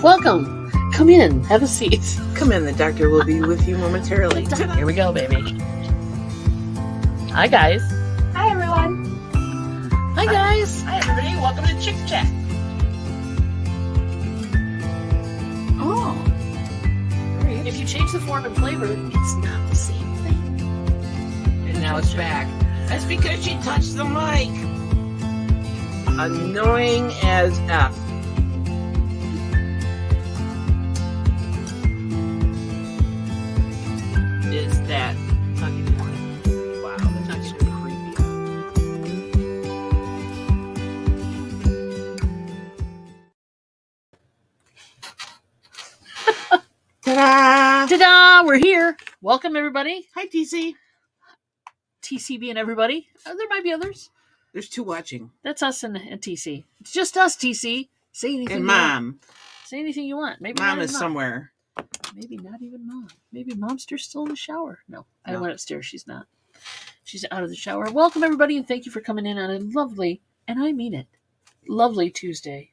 Welcome. Come in. Have a seat. Come in. The doctor will be with you momentarily. Here we go, baby. Hi, guys. Hi, everyone. Hi, guys. Hi, everybody. Welcome to Chick Chat. Oh. If you change the form and flavor, it's not the same thing. And now it's back. That's because she touched the mic. Annoying as F. Is that tucking point? Wow, that's so creepy. Ta-da! Ta-da! We're here. Welcome, everybody. Hi, TC. TCB and everybody. There might be others. There's two watching. That's us and TC. It's just us, TC. Say anything And you want. Mom. Say anything you want. Maybe Mom not is even somewhere. Maybe not even Mom. Maybe Mom's still in the shower. No, I went upstairs. She's not. She's out of the shower. Welcome, everybody, and thank you for coming in on a lovely, and I mean it, lovely Tuesday.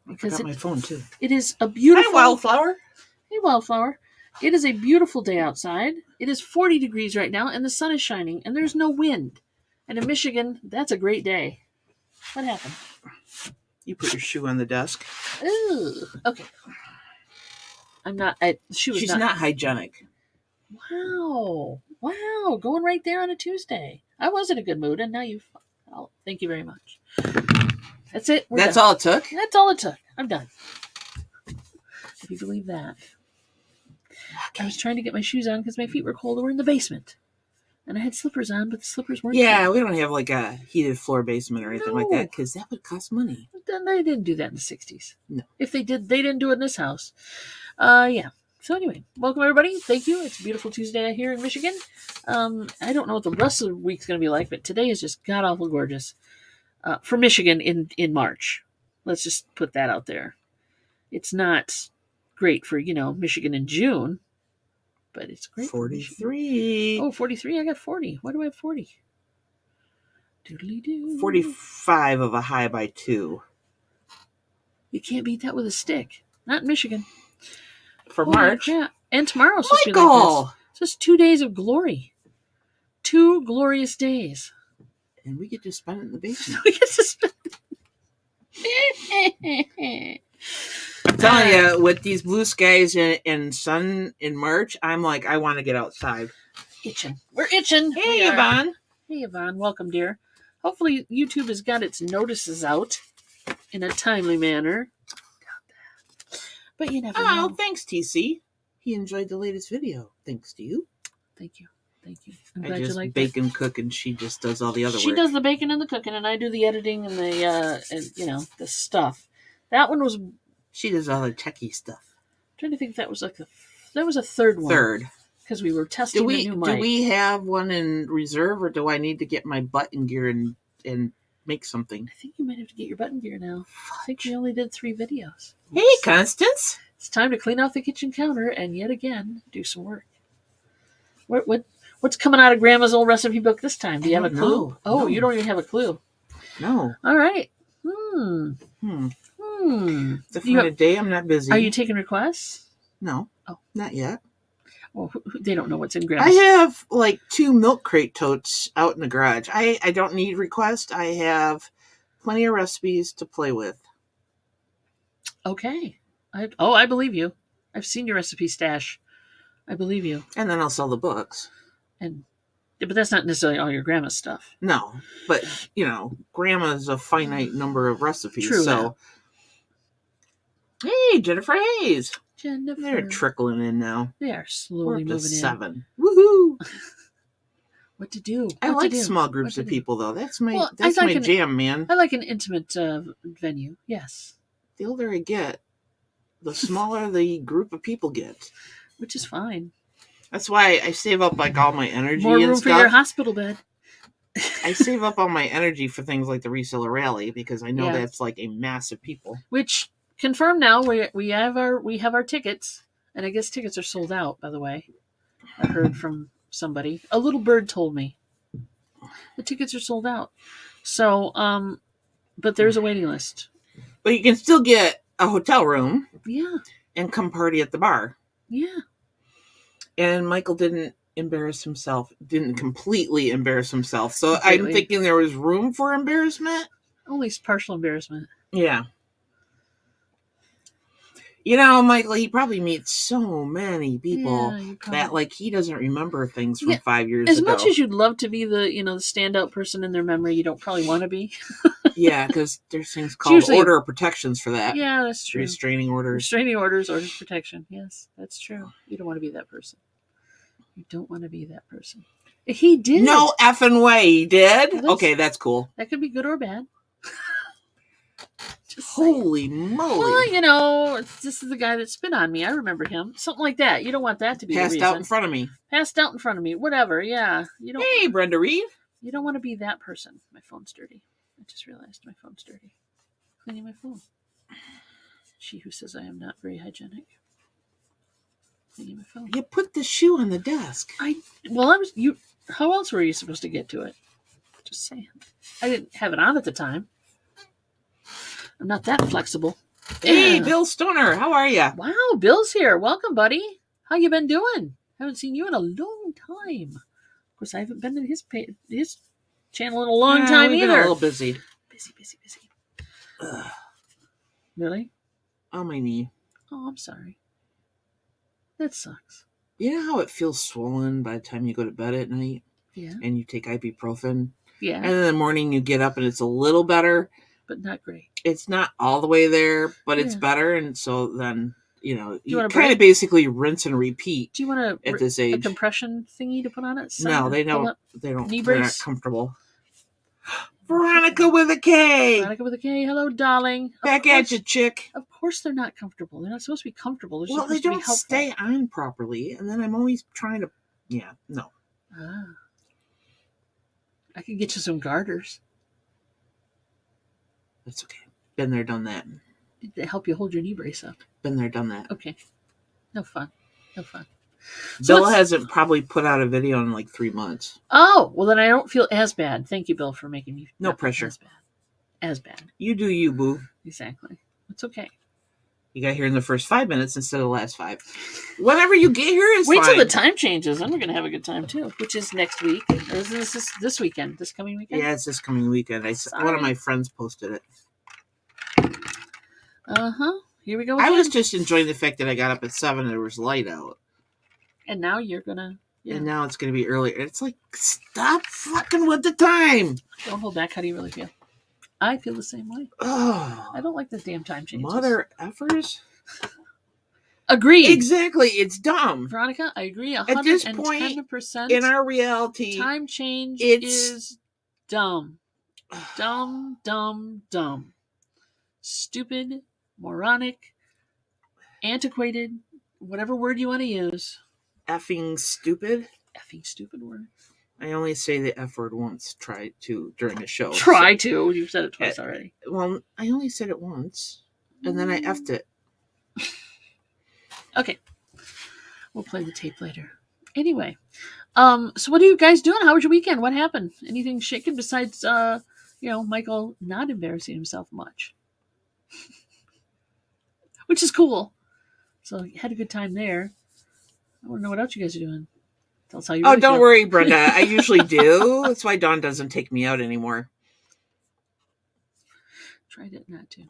Because I forgot my phone, too. It is a beautiful... Hi, Wildflower. Hey, Wildflower. It is a beautiful day outside. It is 40 degrees right now, and the sun is shining, and there's no wind. And in Michigan, that's a great day. What happened? You put your shoe on the desk. Ooh, okay. I'm not... She's not hygienic. Wow. Going right there on a Tuesday. I was in a good mood, and now you've... Oh, thank you very much. That's it. That's all it took? That's all it took. I'm done. If you believe that. I was trying to get my shoes on because my feet were cold. We're in the basement. And I had slippers on, but the slippers weren't. Yeah, we don't have like a heated floor basement or anything like that because that would cost money. They didn't do that in the 60s. No. If they did, they didn't do it in this house. Yeah. So anyway, welcome everybody. Thank you. It's a beautiful Tuesday here in Michigan. I don't know what the rest of the week's going to be like, but today is just god-awful gorgeous for Michigan in March. Let's just put that out there. It's not great for, Michigan in June, but it's great. 43. Oh, 43. I got 40. Why do I have 40? Doodly-doo. 45 of a high by 2. You can't beat that with a stick. Not in Michigan. For March. Yeah. And tomorrow's supposed to be Michael! like this. It's just 2 days of glory. 2 glorious days. And we get to spend it in the basement. We get to spend I'm telling you, with these blue skies and sun in March, I'm like, I want to get outside. Itching. We're itching. Hey, Yvonne. Hey, Yvonne. Welcome, dear. Hopefully YouTube has got its notices out in a timely manner. But you never know. Oh, thanks, TC. He enjoyed the latest video. Thanks to you. Thank you. I'm glad you like bake and cook, and she just does all the other work. She does the baking and the cooking, and I do the editing and the the stuff. That one was... She does all the techie stuff. I'm trying to think if that was that was a third one. Third. Because we were testing the new mic. Do we have one in reserve, or do I need to get my button gear and make something? I think you might have to get your button gear now. I think we only did 3 videos. Hey, Constance. It's time to clean off the kitchen counter and yet again do some work. What's coming out of Grandma's old recipe book this time? Do you have a clue? No. You don't even have a clue. No. All right. It's a fun day. I'm not busy. Are you taking requests? No. Oh. Not yet. Well, they don't know what's in Grandma's. I have like 2 milk crate totes out in the garage. I don't need requests. I have plenty of recipes to play with. Okay. I believe you. I've seen your recipe stash. I believe you. And then I'll sell the books. But that's not necessarily all your grandma's stuff. No, but grandma's a finite number of recipes. True. So, hey, Jennifer Hayes. Jennifer. They're trickling in now. They are slowly moving in. 7. Woohoo! What to do? I like small groups of people, though. That's my jam, man. I like an intimate venue. Yes. The older I get, the smaller the group of people get. Which is fine. That's why I save up like all my energy. More room and stuff. for your hospital bed. I save up all my energy for things like the reseller rally because I know that's like a mass of people. Which confirmed now we have our tickets, and I guess tickets are sold out. By the way, I heard from somebody. A little bird told me the tickets are sold out. So, but there's a waiting list. But you can still get a hotel room Yeah. and come party at the bar. Yeah. And Michael didn't completely embarrass himself. So Completely. I'm thinking there was room for embarrassment. Only partial embarrassment. Yeah. You know, Michael, he probably meets so many people that, like, he doesn't remember things from 5 years ago. As much as you'd love to be the, the standout person in their memory, you don't probably want to be. Yeah, because there's things called order of protections for that. Yeah, that's true. Restraining orders. Restraining orders, orders of protection. Yes, that's true. You don't want to be that person. You don't want to be that person. He did. No effing way he did. Okay, that's cool. That could be good or bad. Just holy moly. Well, this is the guy that spit on me. I remember him. Something like that. You don't want that to be passed out in front of me. Passed out in front of me. Whatever. Yeah. You don't. Hey, Brenda Reed. You don't want to be that person. My phone's dirty. I just realized my phone's dirty. Cleaning my phone. She who says I am not very hygienic. Cleaning my phone. You put the shoe on the desk. How else were you supposed to get to it? Just saying. I didn't have it on at the time. I'm not that flexible. Hey, Bill Stoner, how are you? Wow, Bill's here. Welcome, buddy. How you been doing? Haven't seen you in a long time. Of course, I haven't been in his channel in a long time either. Been a little busy. Busy. Ugh. Really? On my knee. Oh, I'm sorry. That sucks. You know how it feels swollen by the time you go to bed at night? Yeah. And you take ibuprofen? Yeah. And in the morning you get up and it's a little better. But not great. It's not all the way there, but it's better. And so then, you kind of basically rinse and repeat. Do you want at this age. A compression thingy to put on it? No, they don't. Knee they're brace? not comfortable. Veronica with a K. Veronica with a K. Hello, darling. Back at you, chick. Of course they're not comfortable. They're not supposed to be comfortable. Well, they don't stay on properly. And then I'm always trying to... Yeah, no. Ah. I can get you some garters. That's okay. Been there, done that. They help you hold your knee brace up. Been there, done that. Okay. No fun. Bill hasn't probably put out a video in like 3 months. Oh, well then I don't feel as bad. Thank you, Bill, for making me no pressure. As bad. You do you, boo. Exactly. It's okay. You got here in the first 5 minutes instead of the last 5. Whenever you get here is Wait fine. till the time changes, and we're going to have a good time too, which is next week. Or is this weekend? This coming weekend? Yeah, it's this coming weekend. One of my friends posted it. Here we go again. I was just enjoying the fact that I got up at 7 and there was light out. And now you're going to... And now it's going to be earlier. It's like, stop fucking with the time. Don't hold back. How do you really feel? I feel the same way. Oh, I don't like the damn time changes. Mother effers. Agreed. Exactly. It's dumb. Veronica, I agree 110%. At this point, in our reality, time change is dumb. Dumb. Stupid, moronic, antiquated, whatever word you want to use. Effing stupid. Effing stupid word. I only say the F word once, during the show. You've said it twice already. Well, I only said it once, and then I effed it. Okay. We'll play the tape later. Anyway, so what are you guys doing? How was your weekend? What happened? Anything shaken besides, Michael not embarrassing himself much? Which is cool. So you had a good time there. I want to know what else you guys are doing. Tell us how you really don't feel. worry, Brenda. I usually do. That's why Dawn doesn't take me out anymore. Tried it not to.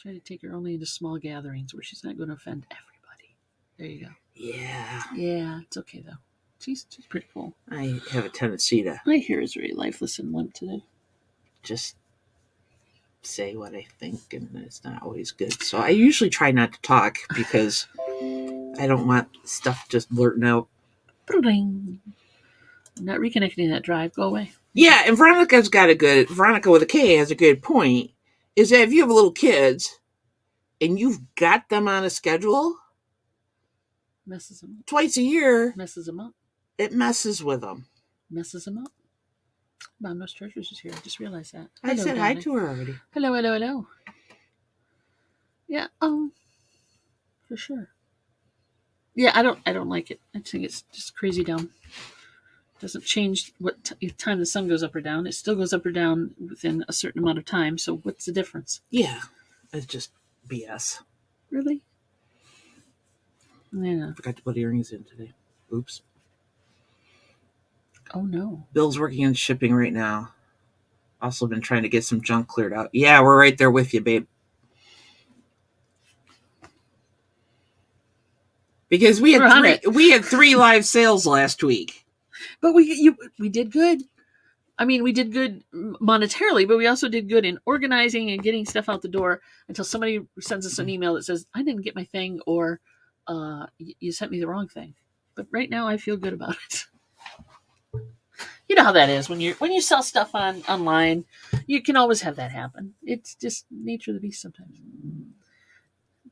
Try to take her only into small gatherings where she's not going to offend everybody. There you go. Yeah. Yeah, it's okay though. She's pretty cool. I have a tendency to... My hair is very lifeless and limp today. Just say what I think, and it's not always good. So I usually try not to talk because I don't want stuff just blurting out. I'm not reconnecting that drive. Go away. Yeah, and Veronica with a K has a good point, is that if you have little kids and you've got them on a schedule, messes them up. Twice a year, messes them up. It messes with them. Messes them up. Mom, no Treasures is here. I just realized that. I said hi to her already. Hello. Yeah, for sure. Yeah, I don't like it. I think it's just crazy dumb. It doesn't change what time the sun goes up or down. It still goes up or down within a certain amount of time. So what's the difference? Yeah, it's just BS. Really? Yeah. Forgot to put earrings in today. Oops. Oh no. Bill's working on shipping right now. Also been trying to get some junk cleared out. Yeah, we're right there with you, babe. Because we had three live sales last week. But we did good. I mean, we did good monetarily, but we also did good in organizing and getting stuff out the door until somebody sends us an email that says, I didn't get my thing, or you sent me the wrong thing. But right now I feel good about it. You know how that is when you sell stuff online, you can always have that happen. It's just nature of the beast sometimes.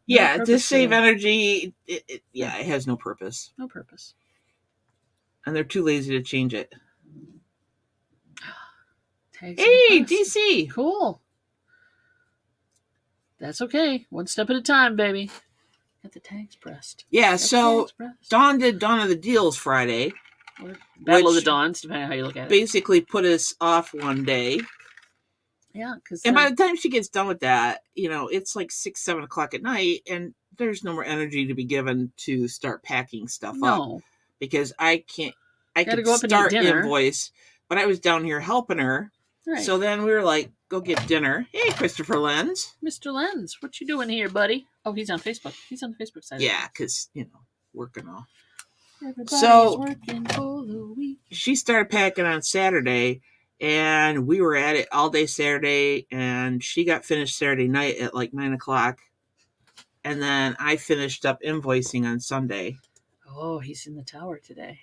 Yeah, to save energy, it has no purpose. No purpose. And they're too lazy to change it. Tags hey, DC! Cool. That's okay. One step at a time, baby. Get the tags pressed. Yeah, so Dawn did Dawn of the Deals Friday. Or Battle of the Dawns, depending on how you look at it. Basically put us off one day. Yeah, because and by the time she gets done with that, it's like 6, 7 o'clock at night, and there's no more energy to be given to start packing stuff up. Because I could go start invoice, but I was down here helping her. Right. So then we were like, go get dinner. Hey, Christopher Lenz. Mr. Lenz, what you doing here, buddy? Oh, he's on Facebook. He's on the Facebook side. Yeah, because, working all. So working for the week. She started packing on Saturday, and we were at it all day Saturday, and she got finished Saturday night at like 9 o'clock. And then I finished up invoicing on Sunday. Oh, he's in the tower today.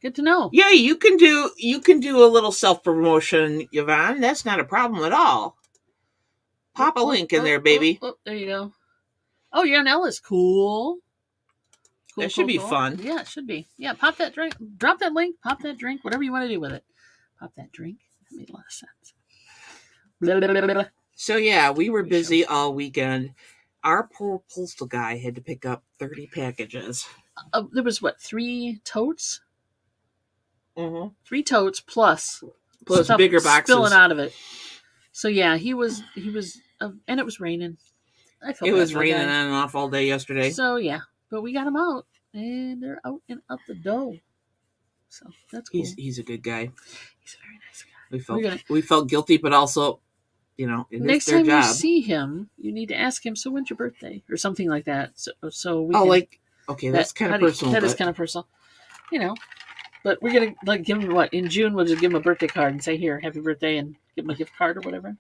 Good to know. Yeah, you can do a little self-promotion, Yvonne. That's not a problem at all. Pop a link in there, baby. There you go. Oh, you're on Ellis. Cool. That should be fun. Yeah, it should be. Yeah, pop that drink. Drop that link. Pop that drink. Whatever you want to do with it. Pop that drink. That made a lot of sense. Blah, blah, blah, blah. So, yeah, we were busy all weekend. Our poor postal guy had to pick up 30 packages. There was, 3 totes? Mm-hmm. 3 totes plus bigger boxes spilling out of it. So yeah, he was, and it was raining. It was raining on and off all day yesterday. So yeah, but we got him out, and they're out and out the door. So that's cool. He's a good guy. He's a very nice guy. We felt guilty, but also, next time you see him, you need to ask him, so when's your birthday or something like that. So we that's kind of personal. That is kind of personal, But we're gonna give him in June. We'll just give him a birthday card and say, "Here, happy birthday," and give him a gift card or whatever.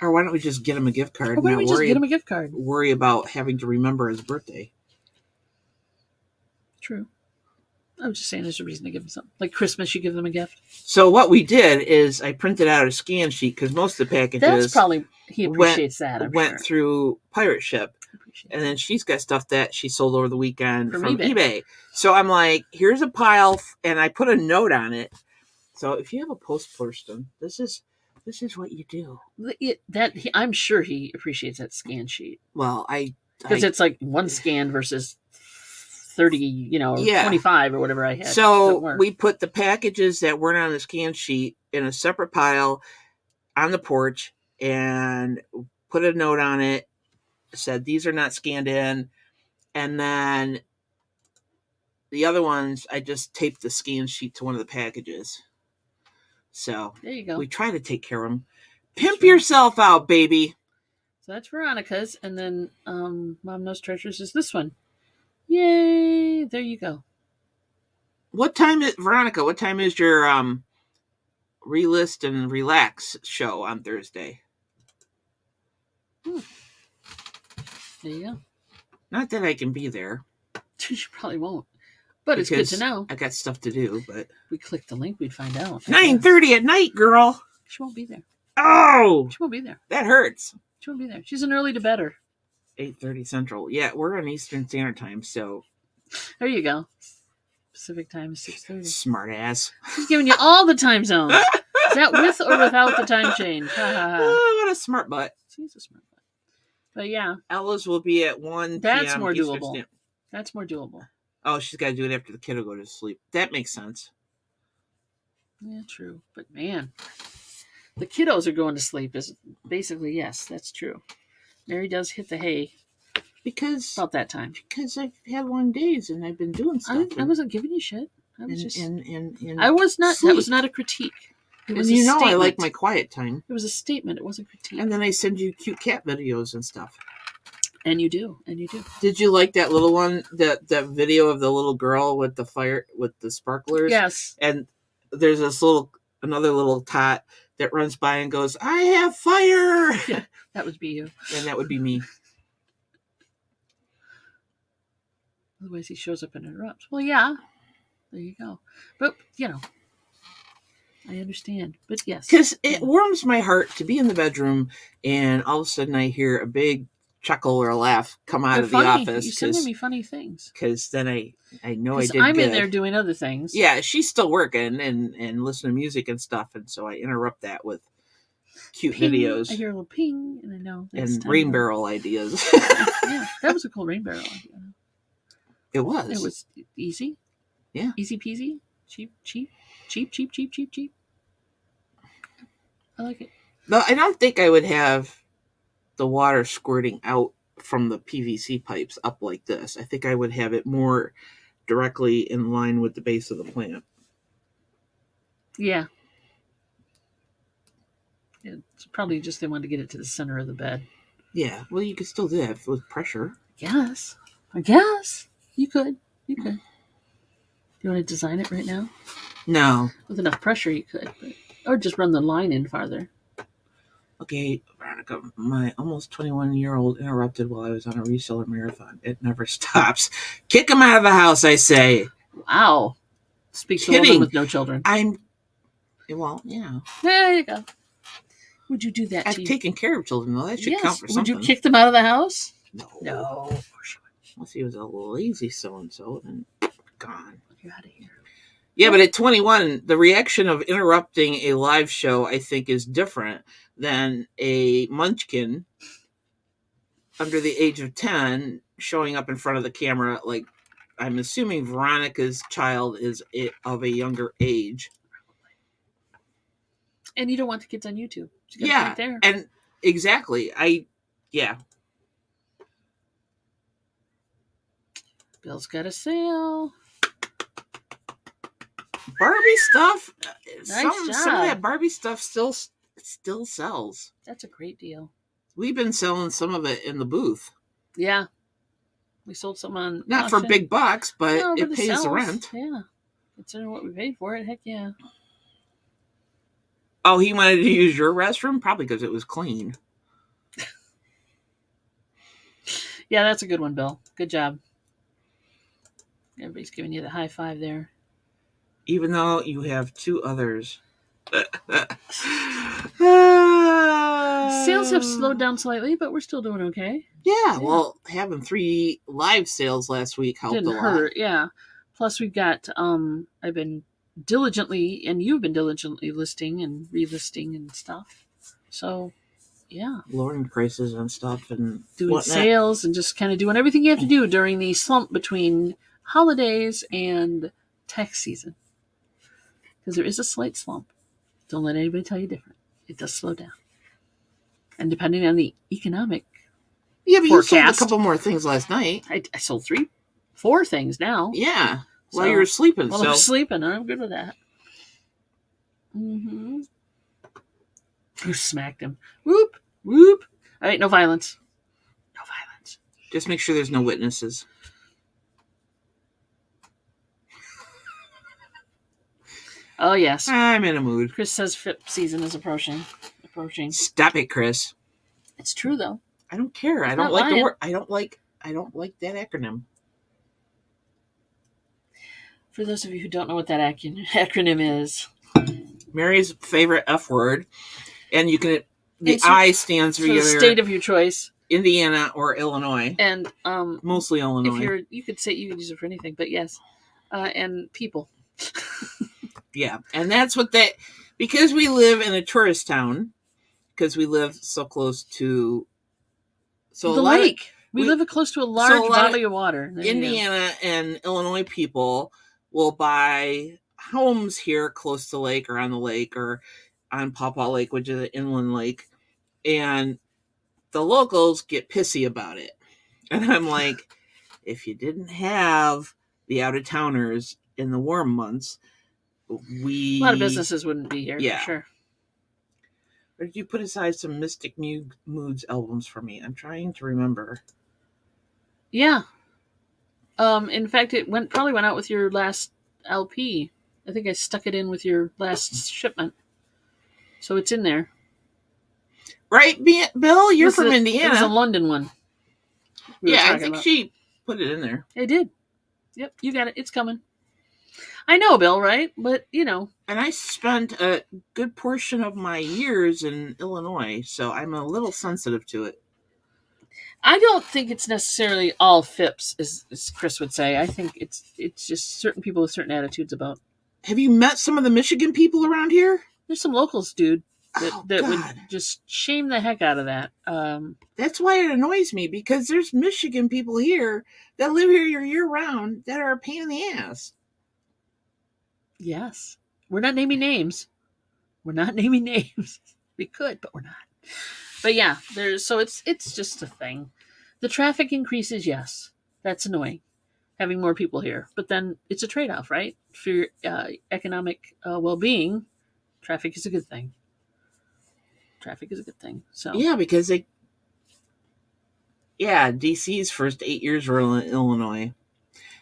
Or why don't we just get him a gift card? Or why don't we just get him a gift card? Worry about having to remember his birthday. True. I was just saying, there's a reason to give him something. Like Christmas, you give them a gift. So what we did is I printed out a scan sheet because most of the packages. That's probably he appreciates went through pirate ship. And then she's got stuff that she sold over the weekend from eBay. So I'm like, here's a pile, and I put a note on it. So if you have a post person, this is what you do. I'm sure he appreciates that scan sheet. Well, because it's like one scan versus 30, 25 or whatever I had. So we put the packages that weren't on the scan sheet in a separate pile on the porch and put a note on it. Said these are not scanned in, and then the other ones I just taped the scan sheet to one of the packages. So there you go. We try to take care of them. Pimp yourself out, baby. So that's Veronica's, and then Mom Knows Treasures is this one. Yay! There you go. Veronica? What time is your relist and relax show on Thursday? There you go. Not that I can be there. You probably won't. But it's good to know. I got stuff to do, but... We click the link, we'd find out. 9:30 at night, girl! She won't be there. Oh! She won't be there. That hurts. She won't be there. She's an early to bedder. 8:30 Central. Yeah, we're on Eastern Standard Time, so... There you go. Pacific time is 6:30. Smart ass. She's giving you all the time zones. Is that with or without the time change? Oh, what a smart butt. She's a smart butt. But yeah. Ella's will be at 1 That's p.m. more Eastern doable. Standard. That's more doable. Oh, she's got to do it after the kid will go to sleep. That makes sense. Yeah, true. But man, The kiddos are going to sleep. Is basically yes, that's true. Mary does hit the hay because about that time. I've had long days and I've been doing stuff. I wasn't giving you shit. I was just. And I was not. sleep. That was not a critique. It was and a statement. I like my quiet time. It was a statement. It wasn't critique. And then I send you cute cat videos and stuff. And you do. Did you like that little one? That video of the little girl with the fire with the sparklers? Yes. And there's another little tot that runs by and goes, "I have fire." Yeah, that would be you. And that would be me. Otherwise, he shows up and interrupts. Well, yeah. There you go. But I understand. But yes, because it warms my heart to be in the bedroom and all of a sudden I hear a big chuckle or a laugh come out of the office. You sending me funny things. Because then I know I did I'm good. in there doing other things. Yeah, she's still working and listening to music and stuff, and so I interrupt that with cute ping, videos. I hear a little ping, and I know. And rain barrel ideas. Yeah, that was a cool rain barrel idea. It was. It was easy. Yeah. Easy peasy. Cheap. I like it. No, I don't think I would have the water squirting out from the PVC pipes up like this. I think I would have it more directly in line with the base of the plant. Yeah. It's probably just they wanted to get it to the center of the bed. Yeah. Well, you could still do that with pressure. Yes. I guess. You could. You want to design it right now? No. With enough pressure, you could. Or just run the line in farther. Okay, Veronica, my almost 21-year-old interrupted while I was on a reseller marathon. It never stops. Kick him out of the house, I say. Wow. Speaks to a woman with no children. Well, yeah. There you go. Would you do that I've taken care of children, though. That should count for something. Would you kick them out of the house? No. Unless he was a lazy so-and-so, then gone. You're out of here. Yeah, but at 21, the reaction of interrupting a live show, I think, is different than a munchkin under the age of 10 showing up in front of the camera. Like, I'm assuming Veronica's child is of a younger age. And you don't want the kids on YouTube. Yeah, right there. And exactly. Yeah. Bill's got a sale. Barbie stuff. Nice job. Some of that Barbie stuff still sells. That's a great deal. We've been selling some of it in the booth. Yeah. We sold some on not auction. For big bucks, but it pays sells. the rent. Yeah. Considering what we paid for it, heck yeah. Oh, he wanted to use your restroom? Probably because it was clean. Yeah, that's a good one, Bill. Good job. Everybody's giving you the high five there. Even though you have two others. Sales have slowed down slightly, but we're still doing okay. Yeah, well, having 3 live sales last week helped a lot. Didn't hurt, yeah. Plus, we've got, I've been diligently, and you've been diligently listing and relisting and stuff. So, yeah. Lowering prices and stuff and doing sales and just kind of doing everything you have to do during the slump between holidays and tax season. Because there is a slight slump. Don't let anybody tell you different. It does slow down. And depending on the economic forecast, you sold a couple more things last night. I sold 4 things now. Yeah. While you were sleeping. While I was sleeping. I'm good with that. Mm-hmm. You smacked him. Whoop. Whoop. All right, no violence. No violence. Just make sure there's no witnesses. Oh, yes. I'm in a mood. Chris says FIP season is approaching. Stop it, Chris. It's true, though. I don't care. I don't like the word. I don't like that acronym. For those of you who don't know what that acronym is. Mary's favorite F word. And you can... The I stands for the state of your choice. Indiana or Illinois. And... mostly Illinois. You could use it for anything, but yes. And people. Yeah, and that's what because we live in a tourist town, because we live so close to the lake. We live close to a large body of water. Indiana and Illinois people will buy homes here close to the lake or on the lake or on Pawpaw Lake, which is an inland lake, and the locals get pissy about it. And I'm like, if you didn't have the out of towners in the warm months, A lot of businesses wouldn't be here, Yeah. for sure. Or did you put aside some Mystic Moods albums for me? I'm trying to remember. Yeah. In fact, it probably went out with your last LP. I think I stuck it in with your last shipment, so it's in there. Right, Bill? You're from Indiana. It was a London one. Yeah, I think she put it in there. I did. Yep, you got it. It's coming. I know, Bill, right? But, you know. And I spent a good portion of my years in Illinois, so I'm a little sensitive to it. I don't think it's necessarily all FIPS, as Chris would say. I think it's just certain people with certain attitudes about. Have you met some of the Michigan people around here? There's some locals, dude, that would just shame the heck out of that. That's why it annoys me, because there's Michigan people here that live here year round that are a pain in the ass. Yes. We're not naming names. We could, but we're not. But yeah, it's just a thing. The traffic increases, yes. That's annoying. Having more people here. But then it's a trade-off, right? For your economic well-being, traffic is a good thing. So yeah, because DC's first 8 years were in Illinois.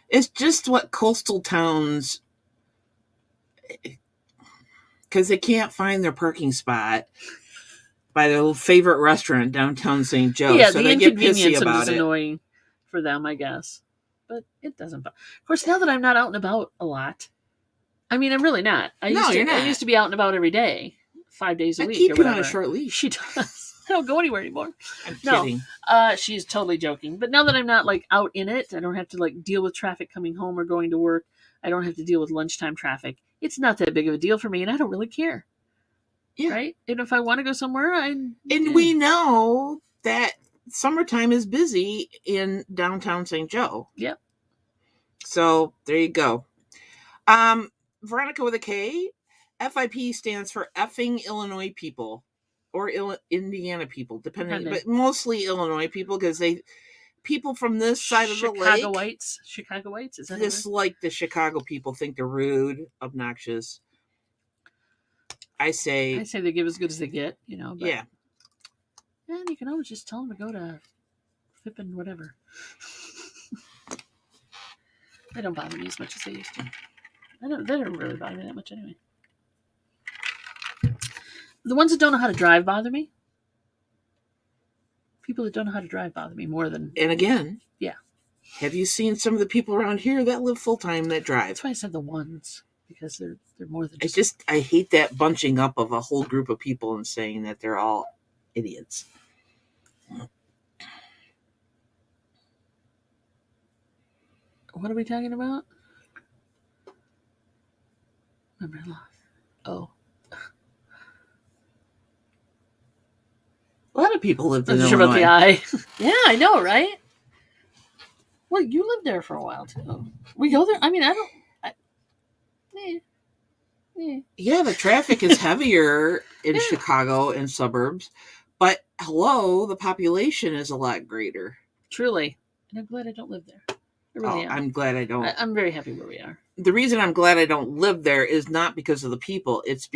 It's just what coastal towns, because they can't find their parking spot by their favorite restaurant downtown St. Joe. Yeah, so the they get inconvenience pissy about is annoying for them, I guess. But it doesn't. Of course, now that I'm not out and about a lot, I mean, I'm really not. You're not. I used to be out and about every day, 5 days a week. I keep you on a short leash. She does. I don't go anywhere anymore. I'm kidding. She's totally joking. But now that I'm not like out in it, I don't have to like deal with traffic coming home or going to work. I don't have to deal with lunchtime traffic. It's not that big of a deal for me, and I don't really care. Yeah. Right? And if I want to go somewhere, we know that summertime is busy in downtown St. Joe. Yep. So there you go. Veronica with a K. FIP stands for effing Illinois people or Indiana people, depending, but mostly Illinois people, because people from this side of the lake, Chicagoites, is that dislike the Chicago people, think they're rude, obnoxious. I say they give as good as they get, you know. But, yeah. And you can always just tell them to go to flipping whatever. They don't bother me as much as they used to. They don't really bother me that much anyway. The ones that don't know how to drive bother me. People that don't know how to drive bother me more than. And again, yeah. Have you seen some of the people around here that live full time that drive? That's why I said the ones, because they're more than. I hate that bunching up of a whole group of people and saying that they're all idiots. What are we talking about? Remember, oh. A lot of people lived in Illinois. Sure about the eye. Yeah, I know, right? Well, you lived there for a while too. We go there. I mean, Yeah, the traffic is heavier in Chicago and suburbs, but the population is a lot greater. Truly, and I'm glad I don't live there. I really am. I'm glad I don't. I'm very happy where we are. The reason I'm glad I don't live there is not because of the people. It's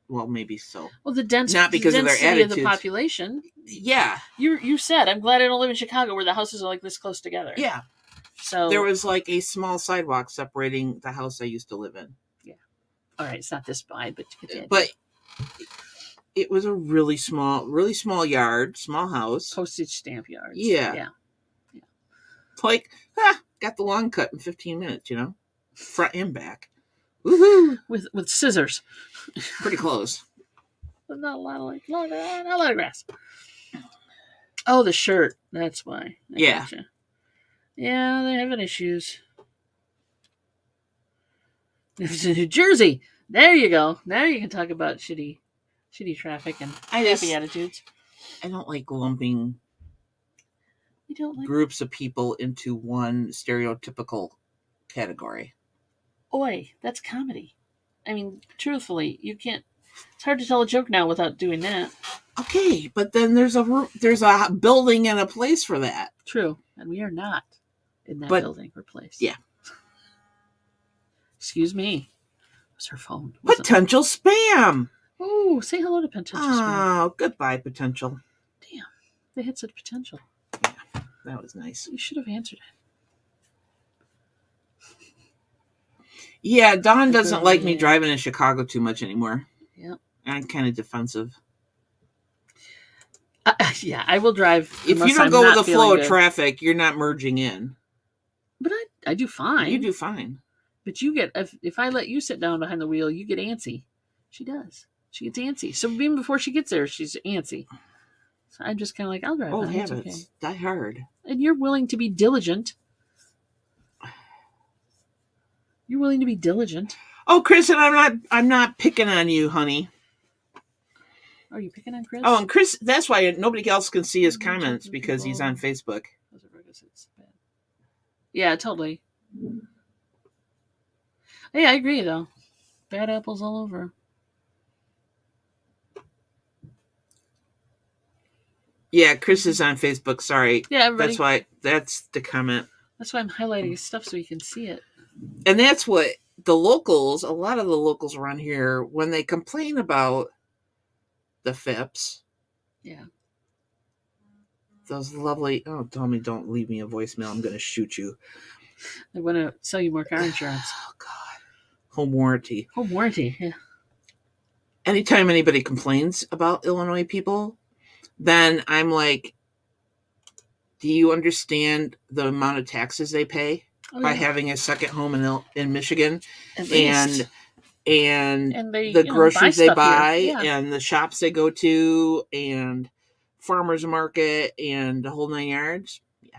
well, maybe so. Well, the density, not because of their attitudes. Of the population. Yeah, you said I'm glad I don't live in Chicago where the houses are like this close together. Yeah, so there was like a small sidewalk separating the house I used to live in. Yeah, all right, it's not this wide, but it was a really small yard, small house, postage stamp yards. Yeah. Like got the lawn cut in 15 minutes, you know, front and back. Woohoo! With scissors. Pretty close. But not a lot of grass. Oh, the shirt. That's why. Yeah. Gotcha. Yeah, they're having issues. It's in New Jersey. There you go. Now you can talk about shitty traffic and happy attitudes. I don't like lumping groups of people into one stereotypical category. Oi, that's comedy. I mean, truthfully, you can't. It's hard to tell a joke now without doing that. Okay, but then there's a building and a place for that. True, and we are not in that building or place. Yeah. Excuse me. It was her phone. Potential spam. Oh, say hello to potential spam. Oh, goodbye, potential. Damn, they had such potential. Yeah, that was nice. You should have answered it. Yeah, Dawn doesn't like me driving in Chicago too much anymore. Yep. I'm kind of defensive. Yeah, I will drive. If you don't go with the flow of traffic, you're not merging in. But I do fine. You do fine. But you get, if I let you sit down behind the wheel, you get antsy. She does. She gets antsy. So even before she gets there, she's antsy. So I'm just kind of like, I'll drive. Old habits. Okay. Die hard. And you're willing to be diligent. You're willing to be diligent. Oh, Chris, and I'm not picking on you, honey. Are you picking on Chris? Oh, and Chris, that's why nobody else can see his comments because he's on Facebook. Yeah, totally. Yeah, I agree, though. Bad apples all over. Yeah, Chris is on Facebook. Sorry. Yeah, everybody. That's the comment. That's why I'm highlighting his stuff so you can see it. And that's what a lot of the locals around here, when they complain about the FIPS. Yeah. Those lovely, tell me, don't leave me a voicemail. I'm going to shoot you. They want to sell you more car insurance. Oh, God. Home warranty. Home warranty, yeah. Anytime anybody complains about Illinois people, then I'm like, do you understand the amount of taxes they pay by having a second home in Michigan? And they, the groceries they buy and the shops they go to and farmers market and the whole 9 yards. Yeah.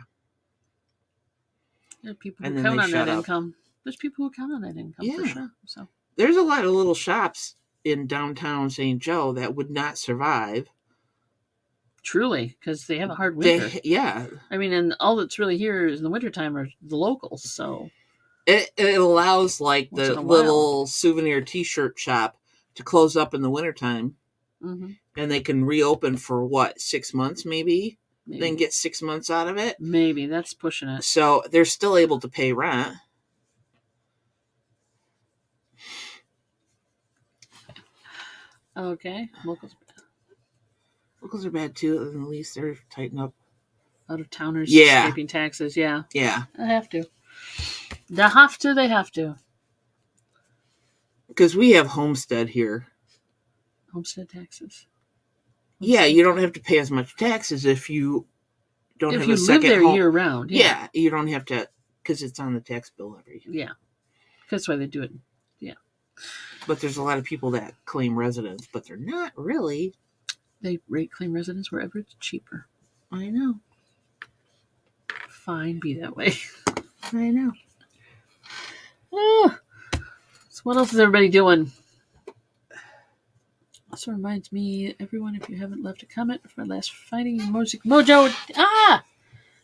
There are people who count on that income. There's people who count on that income for sure. So there's a lot of little shops in downtown St. Joe that would not survive. Truly, because they have a hard winter. Yeah. I mean, and all that's really here in the wintertime are the locals, so. It allows, like, the little souvenir T-shirt shop to close up in the wintertime. Mm-hmm. And they can reopen for, 6 months maybe? Then get 6 months out of it? Maybe. That's pushing it. So they're still able to pay rent. Okay. Locals are bad, too. At least they're tighten up. Out-of-towners escaping taxes, yeah. Yeah. They have to. They have to. Because we have homestead here. Homestead taxes. Yeah, you don't have to pay as much taxes if you don't have a second home. If you live there year-round. Yeah, you don't have to, because it's on the tax bill every year. Yeah. That's why they do it. Yeah. But there's a lot of people that claim residence, but they're not really. They claim residence wherever it's cheaper. I know. Fine, be that way. I know. Oh. So what else is everybody doing? Also reminds me, everyone, if you haven't left a comment for my last Fighting Music Mojo. Go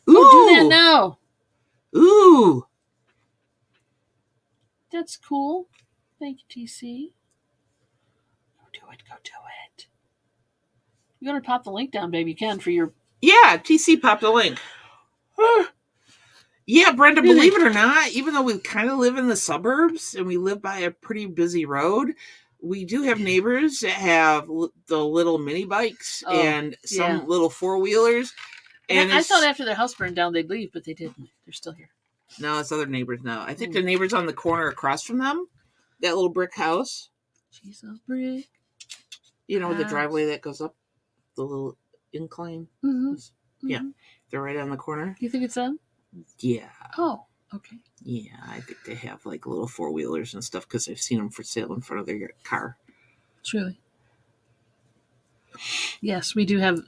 do that now. Ooh. That's cool. Thank you, TC. Go do it. You're going to pop the link down, baby. You can for your... Yeah, TC popped the link. Yeah, Brenda, believe it or not, even though we kind of live in the suburbs and we live by a pretty busy road, we do have neighbors that have the little mini bikes and some little four-wheelers. And I thought after their house burned down they'd leave, but they didn't. They're still here. No, it's other neighbors now. I think the neighbors on the corner across from them, that little brick house. She's a brick. You know, the driveway that goes up the little incline. Mm-hmm. Yeah, they're right on the corner. Do you think it's them? Yeah. Oh, okay. Yeah, I think they have like little four-wheelers and stuff because I've seen them for sale in front of their car. Truly. Yes, we do have,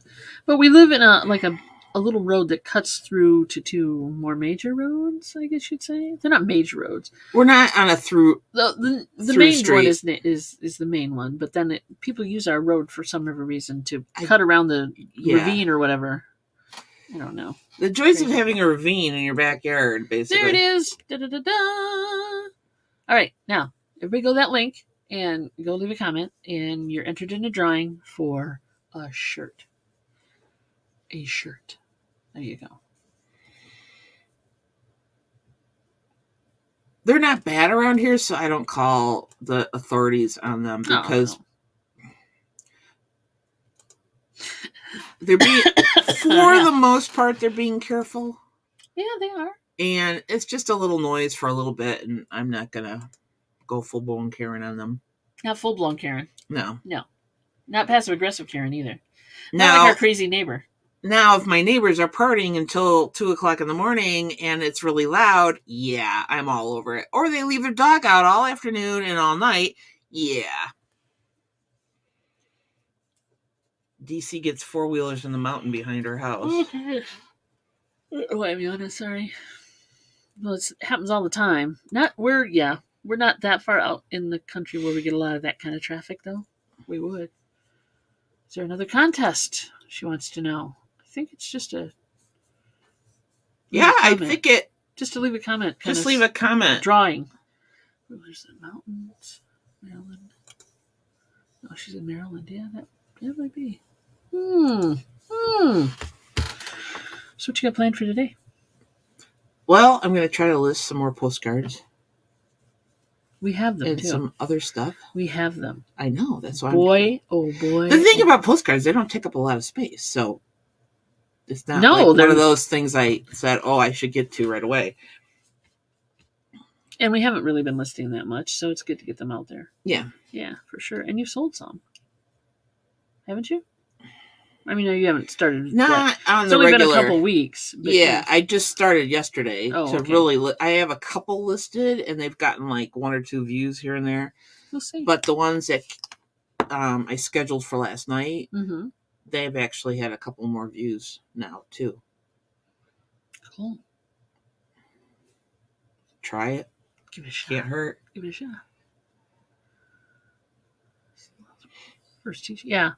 but we live in a little road that cuts through to two more major roads, I guess you'd say. They're not major roads. We're not on a through. The main street. One is the main one, but then people use our road for some other reason to cut around the ravine or whatever. I don't know. The joys of having a ravine in your backyard, basically. There it is. Da-da-da-da. All right, now everybody go to that link and go leave a comment, and you're entered in a drawing for a shirt. A shirt. There you go. They're not bad around here, so I don't call the authorities on them because they're being, for the most part, they're being careful. Yeah, they are. And it's just a little noise for a little bit, and I'm not going to go full-blown Karen on them. Not full-blown Karen. No. Not passive-aggressive Karen either. Now, not like our crazy neighbor. Now, if my neighbors are partying until 2 o'clock in the morning and it's really loud, yeah, I'm all over it. Or they leave their dog out all afternoon and all night, yeah. DC gets 4-wheelers in the mountain behind her house. Okay. Oh, I'm honest, sorry. Well, it happens all the time. We're not that far out in the country where we get a lot of that kind of traffic, though. We would. Is there another contest? She wants to know. I think it's just a. Yeah, I think it. Just to leave a comment. Just leave a comment. Drawing. There's the mountains, Maryland. Oh, she's in Maryland. Yeah, that might be. So what you got planned for today? Well, I'm going to try to list some more postcards. We have them, and too. Some other stuff. We have them. I know. That's why boy. The thing about postcards, they don't take up a lot of space. So it's not one of those things I said, I should get to right away. And we haven't really been listing that much, so it's good to get them out there. Yeah. Yeah, for sure. And you've sold some. Haven't you? I mean, you haven't started. Not on it's the only regular. Been a couple weeks. Yeah, I just started yesterday really. I have a couple listed, and they've gotten like 1 or 2 views here and there. We'll see. But the ones that I scheduled for last night, mm-hmm. they've actually had a couple more views now too. Cool. Try it. Give it a shot. Can't hurt. Give it a shot. First teacher. Yeah.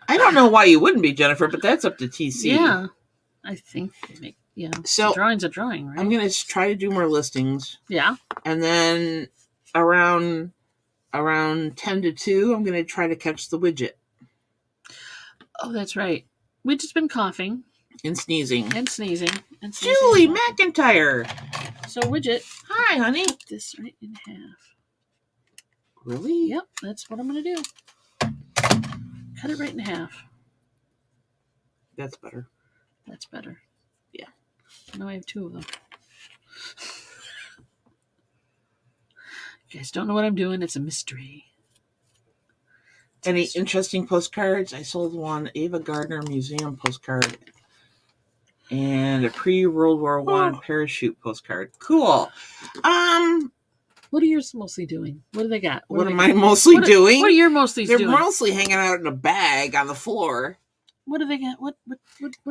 I don't know why you wouldn't be, Jennifer, but that's up to TC. Yeah. I think they make, So a drawing's a drawing, right? I'm going to try to do more listings. Yeah. And then around 10 to 2, I'm going to try to catch the widget. Oh, that's right. Widget's been coughing. And sneezing. Julie McIntyre. So, Widget. Hi, honey. Cut this right in half. Really? Yep, that's what I'm going to do. Cut it right in half. That's better. That's better. Yeah. Now I have 2 of them. You guys don't know what I'm doing. It's a mystery. Any interesting postcards? I sold one Ava Gardner Museum postcard and a pre-World War I parachute postcard. Cool. What are yours mostly doing? What do they got? What am I mostly doing? What are you mostly doing? They're mostly hanging out in a bag on the floor. What do they got? What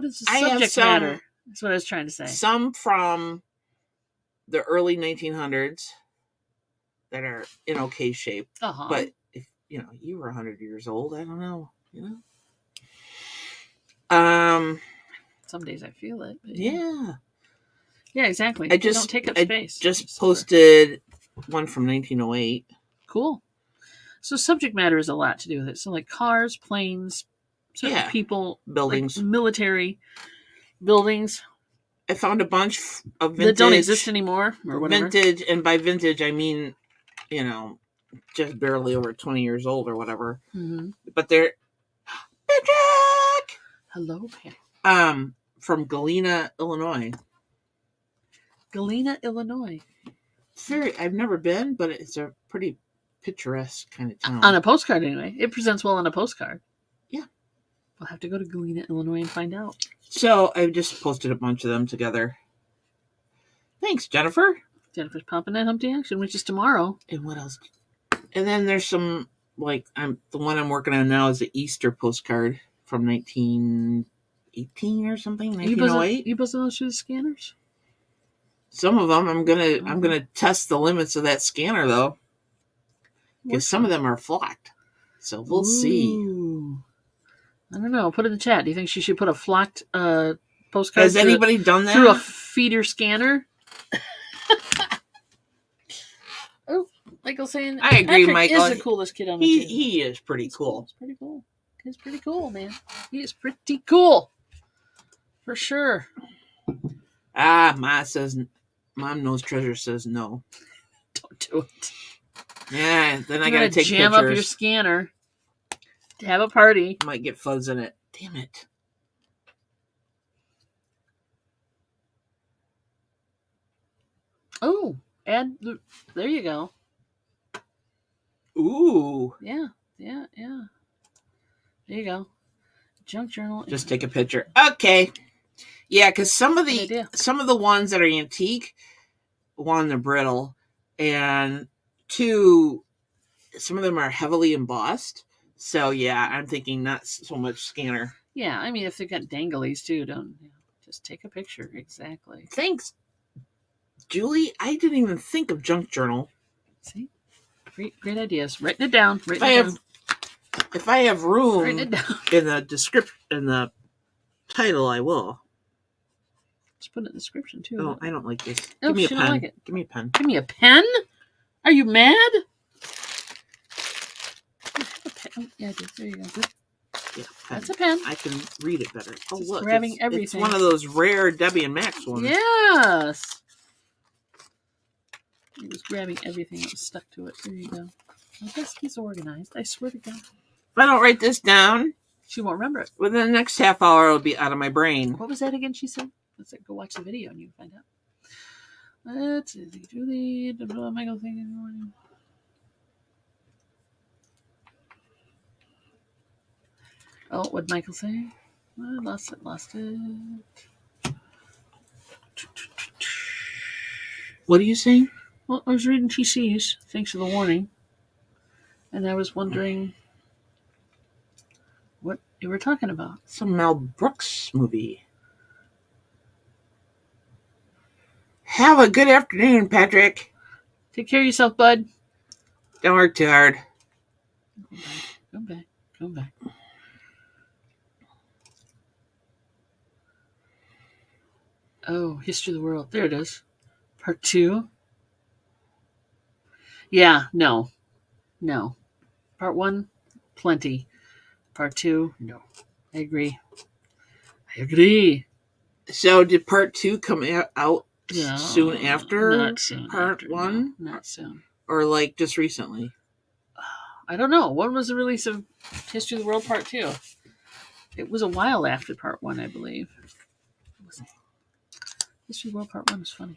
is the subject matter? That's what I was trying to say. Some from the early 1900s that are in okay shape. Uh-huh. But if you were 100 years old, I don't know. Some days I feel it. Yeah. Yeah, exactly. They don't take up space. Just posted one from 1908. Cool. So subject matter is a lot to do with it. So like cars, planes, certain people, buildings, like military buildings. I found a bunch of vintage that don't exist anymore, or whatever. Vintage, and by vintage I mean, just barely over 20 years old or whatever. Mm-hmm. But they're Patrick. Hello, Patrick. From Galena, Illinois. Galena, Illinois. I've never been, but it's a pretty picturesque kind of town. On a postcard, anyway. It presents well on a postcard. Yeah. We'll have to go to Galena, Illinois and find out. So I just posted a bunch of them together. Thanks, Jennifer. Jennifer's pumping that Humpty Action, which is tomorrow. And what else? And then there's some, the one I'm working on now is the Easter postcard from 1918 or something, 1908. You buzzing those through the scanners? Some of them, I'm gonna test the limits of that scanner though, because some of them are flocked. So we'll see. I don't know. Put it in the chat. Do you think she should put a flocked postcard? Has anybody done that through a feeder scanner? Oh, Michael saying I agree, Patrick Michael. is the coolest kid on the team. He is pretty cool. He's pretty cool. He's pretty cool, man. He is pretty cool. For sure. Mom knows Treasure says no. Don't do it. Yeah, then I You're gotta gonna take jam pictures. up your scanner to have a party. Might get fuzz in it. Damn it. Oh, and there you go. Ooh. Yeah. There you go. Junk journal. Just take a picture. Okay. Yeah, because some of the ones that are antique, one, they're brittle, and two, some of them are heavily embossed. So yeah, I'm thinking not so much scanner. Yeah, I mean if they've got danglies too, don't just take a picture. Exactly. Thanks, Julie. I didn't even think of junk journal. See, great ideas. Writing it down. If I have room Writing it down. in the description, in the title, I will. Just put it in the description too. Oh, I don't like this. Oh, Give me a she pen. don't like it. Give me a pen. Give me a pen? Are you mad? Oh, yeah, there you go. Good. Yeah, pen. That's a pen. I can read it better. Oh, Just look. grabbing everything. It's one of those rare Debbie and Max ones. Yes. He was grabbing everything that was stuck to it. There you go. I guess he's organized. I swear to God. If I don't write this down, She won't remember it. within the next half hour, it'll be out of my brain. What was that again? She said. Let's go watch the video and you can find out. Let's see. Julie, Michael thing in the morning. Oh, what'd Michael say? I lost it. What are you saying? Well, I was reading TCs. Thanks for the warning. And I was wondering what you were talking about. Some Mel Brooks movie. Have a good afternoon, Patrick. Take care of yourself, bud. Don't work too hard. Come back. Oh, History of the World. There it is. Part 2. Yeah, no. Part 1, plenty. Part 2, no. I agree. So did part 2 come out No, soon after not soon part after, 1? No, not soon. Or like just recently? I don't know. When was the release of History of the World Part 2? It was a while after Part 1, I believe. History of the World Part 1 was funny.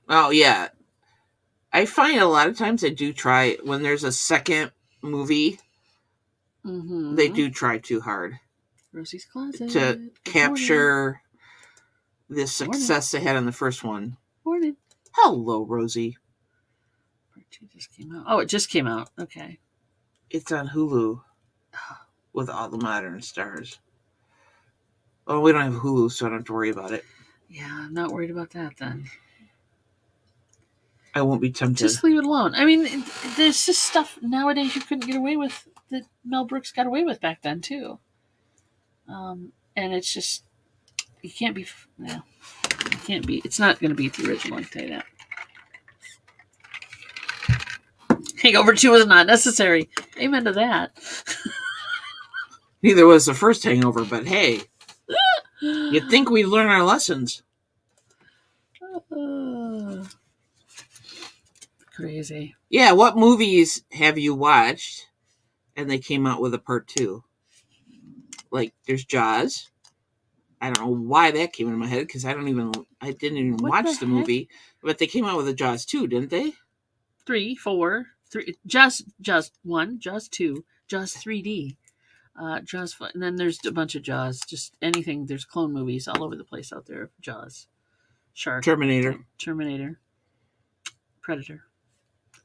Oh, yeah. I find a lot of times they do try, when there's a second movie, they do try too hard. Rosie's Closet. To capture the success they had on the first one. Morning. Hello, Rosie. Part 2 just came out. Oh, it just came out. Okay. It's on Hulu with all the modern stars. Oh, we don't have Hulu, so I don't have to worry about it. Yeah, I'm not worried about that then. I won't be tempted. Just leave it alone. I mean, there's just stuff nowadays you couldn't get away with that Mel Brooks got away with back then too. And it's just you can't be. No, you can't be. It's not going to beat the original. I can tell you that. Hangover 2 was not necessary. Amen to that. Neither was the first Hangover, but hey, you'd think we'd learn our lessons. Crazy. Yeah, what movies have you watched and they came out with a part 2? Like, there's Jaws. I don't know why that came into my head because I didn't even watch the movie. But they came out with a Jaws 2, didn't they? 3, 4, 3. Jaws 1, Jaws 2, Jaws 3D, Jaws 5, and then there's a bunch of Jaws. Just anything. There's clone movies all over the place out there. Jaws, Shark, Terminator, Predator.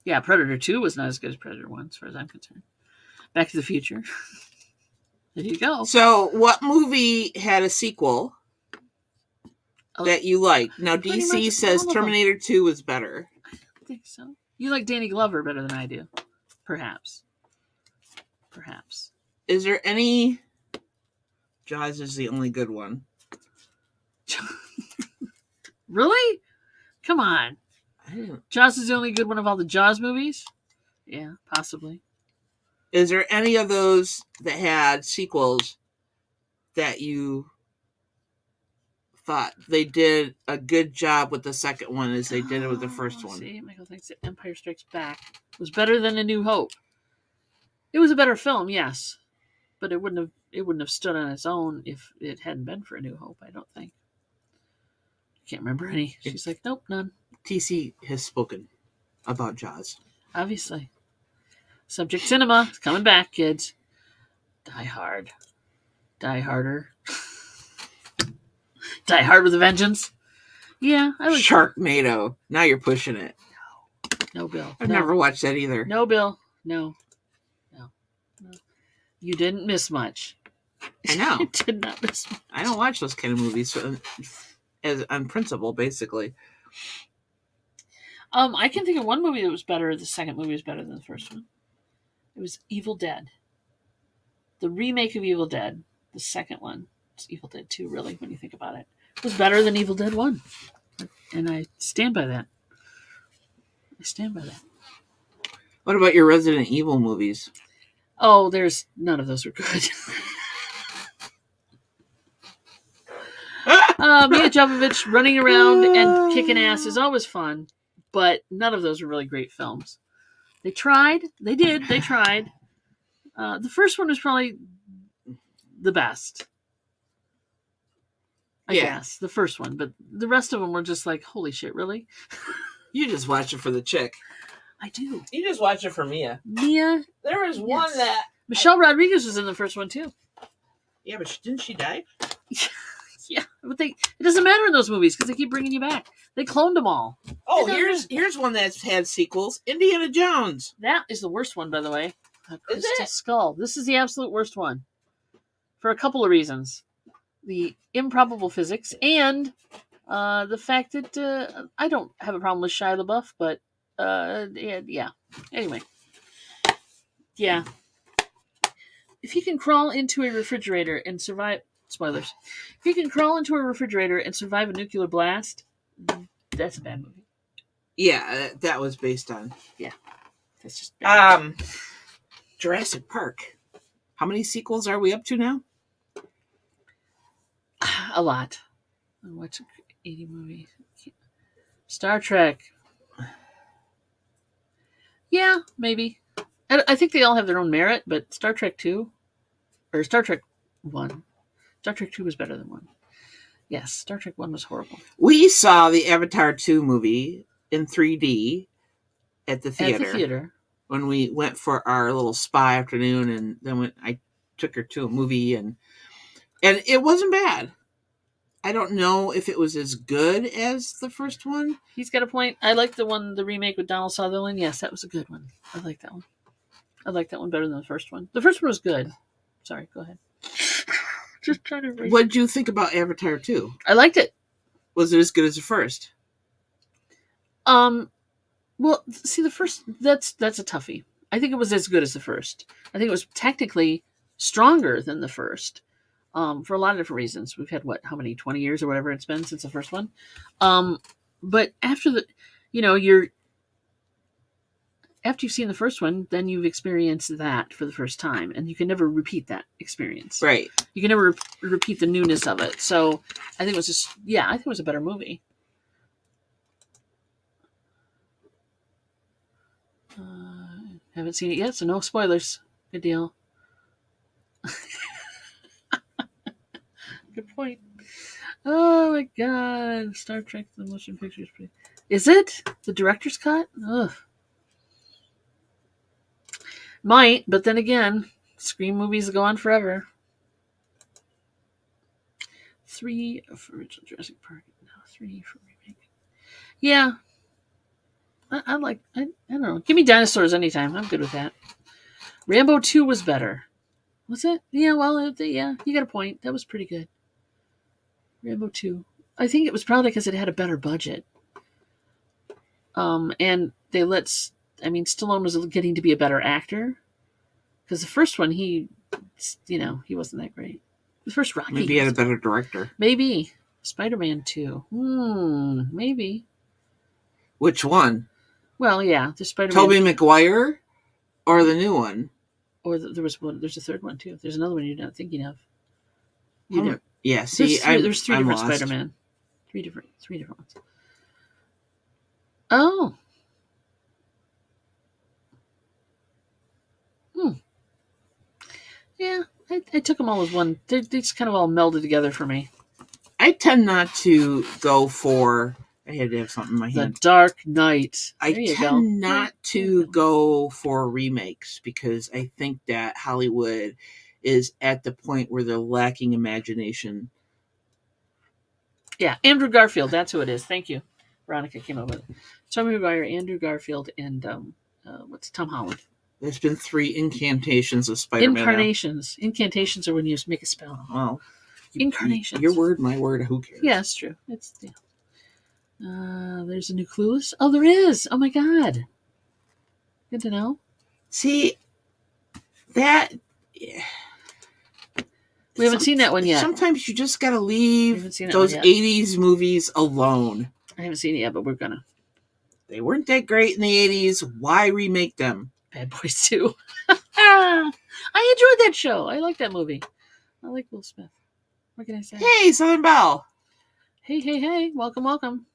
Yeah, Predator 2 was not as good as Predator 1, as far as I'm concerned. Back to the Future. There you go. So, what movie had a sequel that you liked? Now, DC says Terminator 2 was better. I don't think so. You like Danny Glover better than I do. Perhaps. Is there any... Jaws is the only good one. Really? Come on. Jaws is the only good one of all the Jaws movies. Yeah, possibly. Is there any of those that had sequels that you thought they did a good job with the second one as they did it with the first one? See, Michael thinks that Empire Strikes Back was better than A New Hope. It was a better film, yes, but it wouldn't have stood on its own if it hadn't been for A New Hope. I don't think. I can't remember any. She's like, nope, none. TC has spoken about Jaws. Obviously. Subject cinema is coming back, kids. Die Hard. Die Harder. Die Hard with a Vengeance. Yeah, I like Sharknado. Now you're pushing it. No, Bill. I've never watched that either. No, Bill. No. You didn't miss much. I know. You did not miss much. I don't watch those kind of movies as on principle, basically. I can think of one movie that was better. The second movie was better than the first one. It was Evil Dead. The remake of Evil Dead, the second one, it's Evil Dead 2, really, when you think about it, was better than Evil Dead 1. And I stand by that. What about your Resident Evil movies? Oh, none of those were good. Mia Jovovich running around and kicking ass is always fun, but none of those were really great films. They tried. They tried. The first one was probably the best. I guess. The first one. But the rest of them were just like, holy shit, really? You just watch it for the chick. I do. You just watch it for Mia. Mia? There was one that... Michelle Rodriguez was in the first one, too. Yeah, but didn't she die? Yeah, but it doesn't matter in those movies because they keep bringing you back. They cloned them all. Oh, here's one that's had sequels. Indiana Jones. That is the worst one, by the way. Crystal Skull. This is the absolute worst one. For a couple of reasons. The improbable physics and the fact that I don't have a problem with Shia LaBeouf, but yeah. Anyway. Yeah. If you can crawl into a refrigerator and survive... Spoilers. If you can crawl into a refrigerator and survive a nuclear blast, that's a bad movie. Yeah, that was based on... Yeah. That's just bad. Jurassic Park. How many sequels are we up to now? A lot. What's an 80 movie? Star Trek. Yeah, maybe. I think they all have their own merit, but Star Trek 2, or Star Trek 1. Star Trek 2 was better than 1. Yes, Star Trek 1 was horrible. We saw the Avatar 2 movie in 3D at the theater. When we went for our little spa afternoon, and then I took her to a movie, and it wasn't bad. I don't know if it was as good as the first one. He's got a point. I like the remake with Donald Sutherland. Yes, that was a good one. I like that one. I like that one better than the first one. The first one was good. Sorry, go ahead. Just trying to... What did you think about Avatar 2? I liked it. Was it as good as the first? Well, see, the first, that's a toughie. I think it was as good as the first. I think it was technically stronger than the first. For a lot of different reasons. We've had, how many, 20 years or whatever it's been since the first one. But after after you've seen the first one, then you've experienced that for the first time, and you can never repeat that experience. Right. You can never repeat the newness of it. So I think it was I think it was a better movie. Haven't seen it yet, so no spoilers. Good deal. Good point. Oh my god. Star Trek, the motion picture is pretty... Is it? The director's cut? Ugh. Might, but then again, Scream movies go on forever. 3 for original Jurassic Park. No, 3 for remake. Yeah. I don't know. Give me dinosaurs anytime. I'm good with that. Rambo 2 was better. Was it? Yeah, well, yeah, you got a point. That was pretty good. Rambo 2. I think it was probably because it had a better budget. And they Stallone was getting to be a better actor. Because the first one, he wasn't that great. The first Rocky. Maybe he had a better director. Maybe. Spider-Man 2. Maybe. Which one? Well, yeah, the Spider-Man. Tobey Maguire or the new one? Or there was one. There's a third one too. There's another one you're not thinking of. Yeah, see, there's three I'm different lost. Spider-Man. Three different ones. Oh. Yeah, I took them all as one. They just kind of all melded together for me. I tend not to go for. I had to have something in my hand. The Dark Knight. I tend not to go for remakes because I think that Hollywood is at the point where they're lacking imagination. Yeah, Andrew Garfield. That's who it is. Thank you. Veronica came up with it. Tobey Maguire, Andrew Garfield, and what's Tom Holland. There's been 3 incantations of Spider-Man. Incarnations. Now. Incantations are when you make a spell. Well, incarnations. Your word, my word. Who cares? Yeah, it's true. It's yeah. There's a new Clueless. Oh, there is. Oh my God. Good to know. See, that. Yeah. We haven't seen that one yet. Sometimes you just gotta leave those 80s movies alone. I haven't seen it yet, but we're gonna. They weren't that great in the 80s. Why remake them? Bad Boys 2. I enjoyed that show. I like that movie. I like Will Smith. What can I say? Hey, Southern Belle. Hey. Welcome.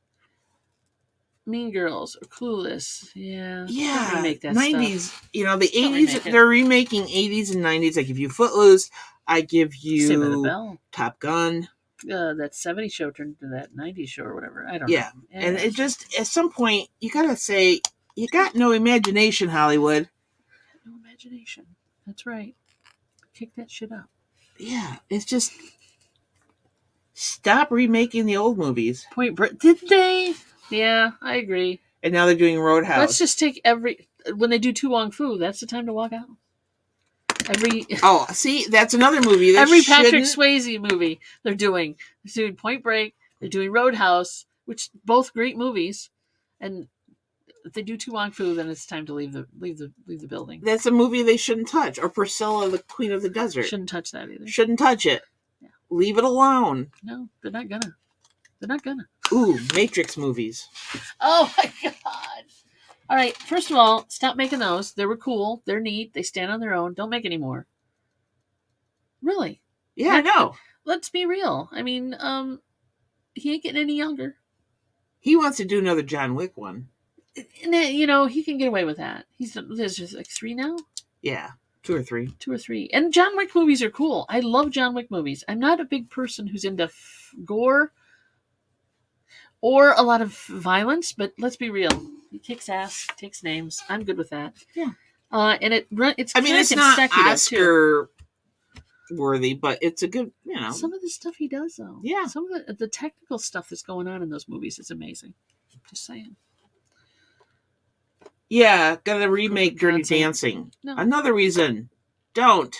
Mean Girls or Clueless. Yeah. Yeah. Remake that 90s. Stuff. You know, the 80s, they're remaking 80s and 90s. I give you Footloose. I give you Saved by the Bell. Top Gun. That 70s show turned into that 90s show or whatever. I don't know. Yeah. And it just, at some point, you gotta say, you got no imagination, Hollywood. No imagination. That's right. Kick that shit up. Yeah. It's just, stop remaking the old movies. Point Break. Did they? Yeah, I agree. And now they're doing Roadhouse. Let's just take when they do Tu Wong Fu, that's the time to walk out. Oh, see, that's another movie. Every Patrick Swayze movie they're doing. They're doing Point Break. They're doing Roadhouse, which both great movies. And if they do Tu Wong Fu, then it's time to leave the building. That's a movie they shouldn't touch. Or Priscilla, the Queen of the Desert. Shouldn't touch that either. Shouldn't touch it. Yeah. Leave it alone. No, they're not gonna. Ooh, Matrix movies. Oh my God. All right, first of all, stop making those. They were cool. They're neat. They stand on their own. Don't make any more. Really? Yeah, I know. Let's be real. I mean, he ain't getting any younger. He wants to do another John Wick one. And he can get away with that. There's just like 3 now? Yeah, 2 or 3. 2 or 3. And John Wick movies are cool. I love John Wick movies. I'm not a big person who's into gore or a lot of violence, but let's be real. He kicks ass, takes names. I'm good with that. Yeah. And it's. I mean, it's not Oscar worthy, but it's a good. Some of the stuff he does, though. Yeah. Some of the technical stuff that's going on in those movies is amazing. Just saying. Yeah, gotta remake Dirty Dancing. No. Another reason, don't.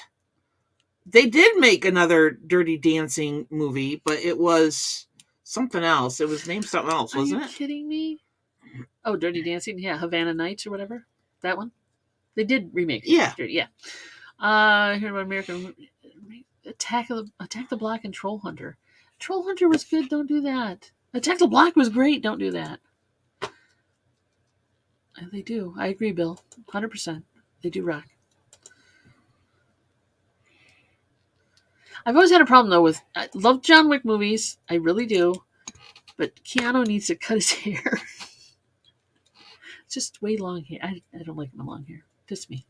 They did make another Dirty Dancing movie, but it was something else. It was named something else, wasn't it? Are you kidding me? Oh, Dirty Dancing? Yeah, Havana Nights or whatever. That one? They did remake it. Yeah. Yeah. Here about American Attack the Block and Troll Hunter. Troll Hunter was good. Don't do that. Attack the Block was great. Don't do that. They do. I agree, Bill. 100%. They do rock. I've always had a problem, though, I love John Wick movies. I really do. But Keanu needs to cut his hair. Just way long hair. I don't like my long hair. Just me.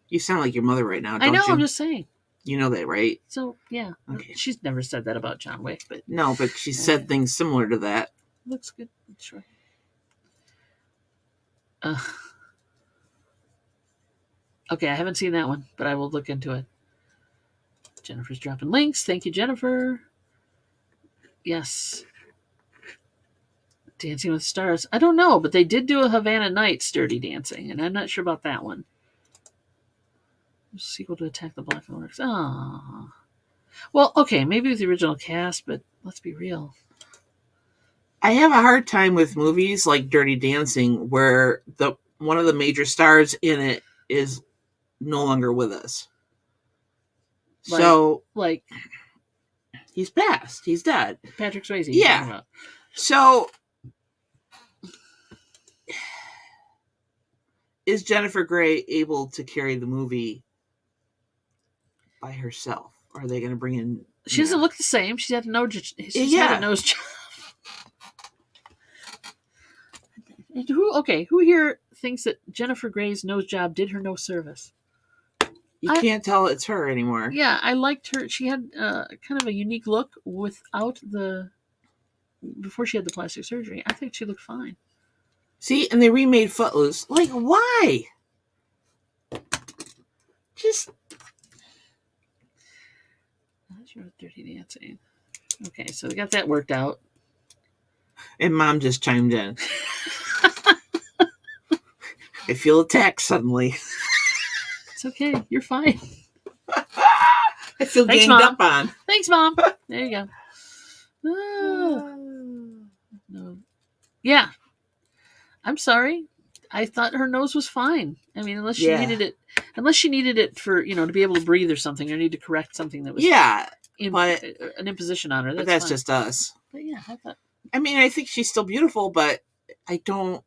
You sound like your mother right now, don't you? I know, I'm just saying. You know that, right? So, yeah. Okay. She's never said that about John Wick, but... No, but she said things similar to that. Looks good. Sure. Okay, I haven't seen that one, but I will look into it. Jennifer's dropping links. Thank you, Jennifer. Yes. Dancing with Stars. I don't know, but they did do a Havana Nights Dirty Dancing, and I'm not sure about that one. Sequel to Attack the Block and Works. Ah. Well, okay, maybe with the original cast, but let's be real. I have a hard time with movies like Dirty Dancing where one of the major stars in it is no longer with us. Like he's passed. He's dead. Patrick Swayze. Yeah. So is Jennifer Grey able to carry the movie by herself? Or are they going to bring in? She doesn't look the same. She's had a nose. She's had a nose job. And who here thinks that Jennifer Grey's nose job did her no service? You can't tell it's her anymore. Yeah, I liked her. She had kind of a unique look before she had the plastic surgery. I think she looked fine. See, and they remade Footloose. Like, why? Just. That's your Dirty Dancing. Okay, so we got that worked out. And Mom just chimed in. I feel attacked suddenly. It's okay. You're fine. I feel ganged up on. Thanks, Mom. There you go. No. Yeah. I'm sorry. I thought her nose was fine. I mean, unless she needed it for, to be able to breathe or something, or need to correct something that was an imposition on her. That's just us. But yeah, I think she's still beautiful, but I don't.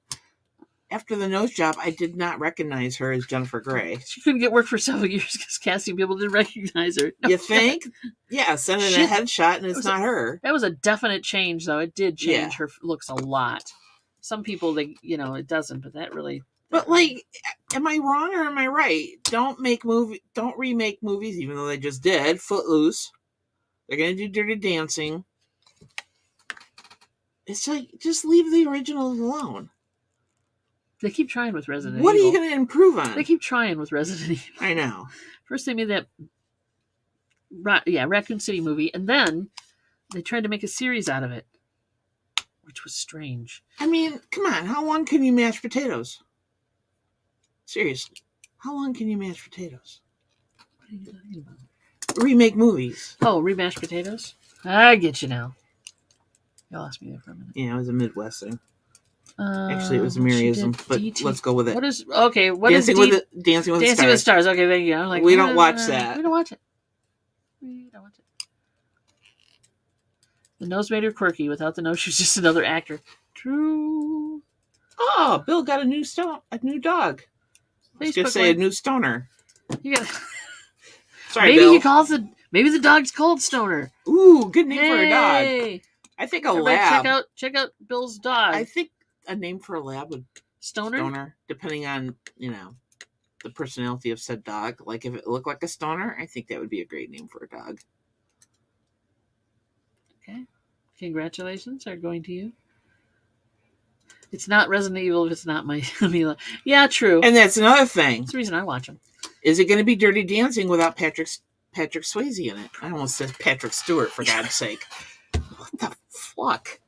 After the nose job, I did not recognize her as Jennifer Grey. She couldn't get work for several years because casting people didn't recognize her. You think? Yeah, send in a headshot and it's not her. That was a definite change, though. It did change her looks a lot. Some people, it doesn't, but that really... But, am I wrong or am I right? Don't remake movies, even though they just did. Footloose. They're going to do Dirty Dancing. It's just leave the originals alone. They keep trying with Resident Evil. What are you going to improve on? They keep trying with Resident Evil. I know. First they made that Raccoon City movie, and then they tried to make a series out of it, which was strange. Come on. How long can you mash potatoes? Seriously. How long can you mash potatoes? What are you talking about? Remake movies. Oh, remashed potatoes? I get you now. You lost me there for a minute. Yeah, it was a Midwest thing. Actually, it was a Maryism, but let's go with it. Dancing with the Stars. Okay, thank you. I'm like, we don't watch that. We don't watch it. The nose made her quirky. Without the nose, she was just another actor. True. Oh, Bill got a new dog. I was going to say a new stoner. Sorry, maybe Bill. Maybe the dog's called Stoner. Ooh, good name for a dog. I think a lab. Check out Bill's dog. I think a name for a lab would Stoner, depending on, the personality of said dog. Like, if it looked like a stoner, I think that would be a great name for a dog. Okay. Congratulations are going to you. It's not Resident Evil if it's not my Mila. Yeah, true. And that's another thing. That's the reason I watch them. Is it going to be Dirty Dancing without Patrick Swayze in it? I almost said Patrick Stewart, for God's sake. What the fuck?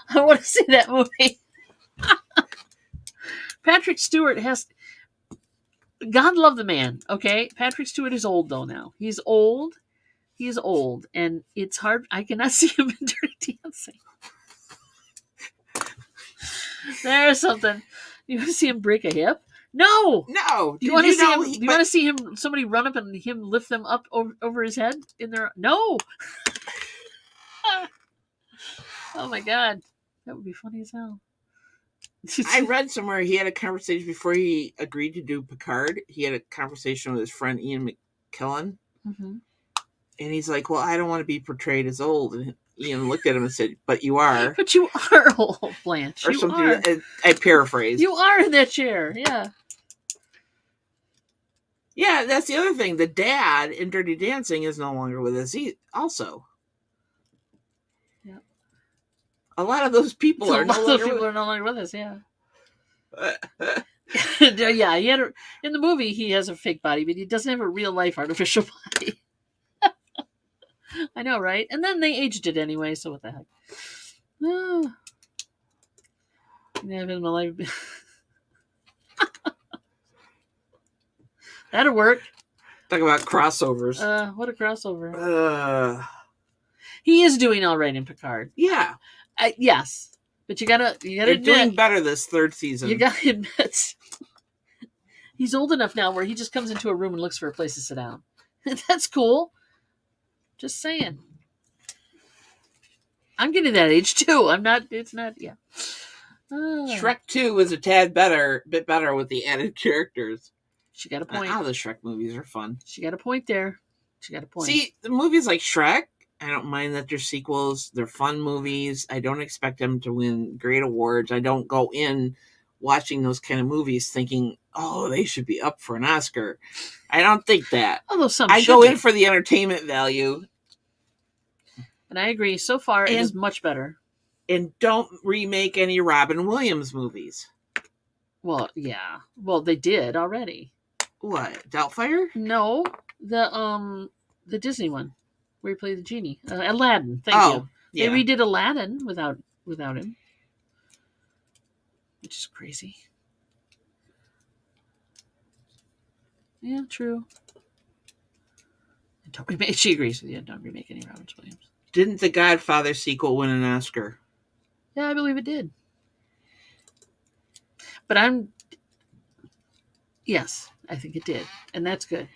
I want to see that movie. Patrick Stewart has... God love the man, okay? Patrick Stewart is old, though, now. He's old. He is old. And it's hard... I cannot see him in Dirty Dancing. There's something. You want to see him break a hip? No. You want to see him? Somebody run up and him lift them up over his head in their? No. Oh my God, that would be funny as hell. I read somewhere he had a conversation before he agreed to do Picard. He had a conversation with his friend Ian McKellen, and he's like, "Well, I don't want to be portrayed as old." And Ian looked at him and said, "But you are." But you are old, Blanche. Or you something. Are. I paraphrase. You are in that chair, yeah. Yeah, that's the other thing. The dad in Dirty Dancing is no longer with us. Also, yeah. A lot of those people are no longer with us. Yeah. Yeah, in the movie he has a fake body, but he doesn't have a real life artificial body. I know, right? And then they aged it anyway, so what the heck? Oh. Yeah, in my life. That'll work. Talk about crossovers. What a crossover. He is doing all right in Picard. Yeah. Yes. But you gotta They're admit, doing better this third season. You gotta admit, he's old enough now where he just comes into a room and looks for a place to sit down. That's cool. Just saying. I'm getting that age too. It's not, yeah. Shrek 2 was a bit better with the added characters. She got a point. All the Shrek movies are fun. She got a point there. She got a point. See, the movies like Shrek, I don't mind that they're sequels. They're fun movies. I don't expect them to win great awards. I don't go in watching those kind of movies thinking, oh, they should be up for an Oscar. I don't think that. Although some I go in for the entertainment value. And I agree. So far, it is much better. And don't remake any Robin Williams movies. Well, yeah. Well, they did already. What? Doubtfire? No, the Disney one where he played the genie, Aladdin. Thank you. Yeah. They redid Aladdin without him, which is crazy. Yeah, true. Don't remake. She agrees with you. Don't remake any Robin Williams. Didn't the Godfather sequel win an Oscar? Yeah, I believe it did. But yes, I think it did. And that's good.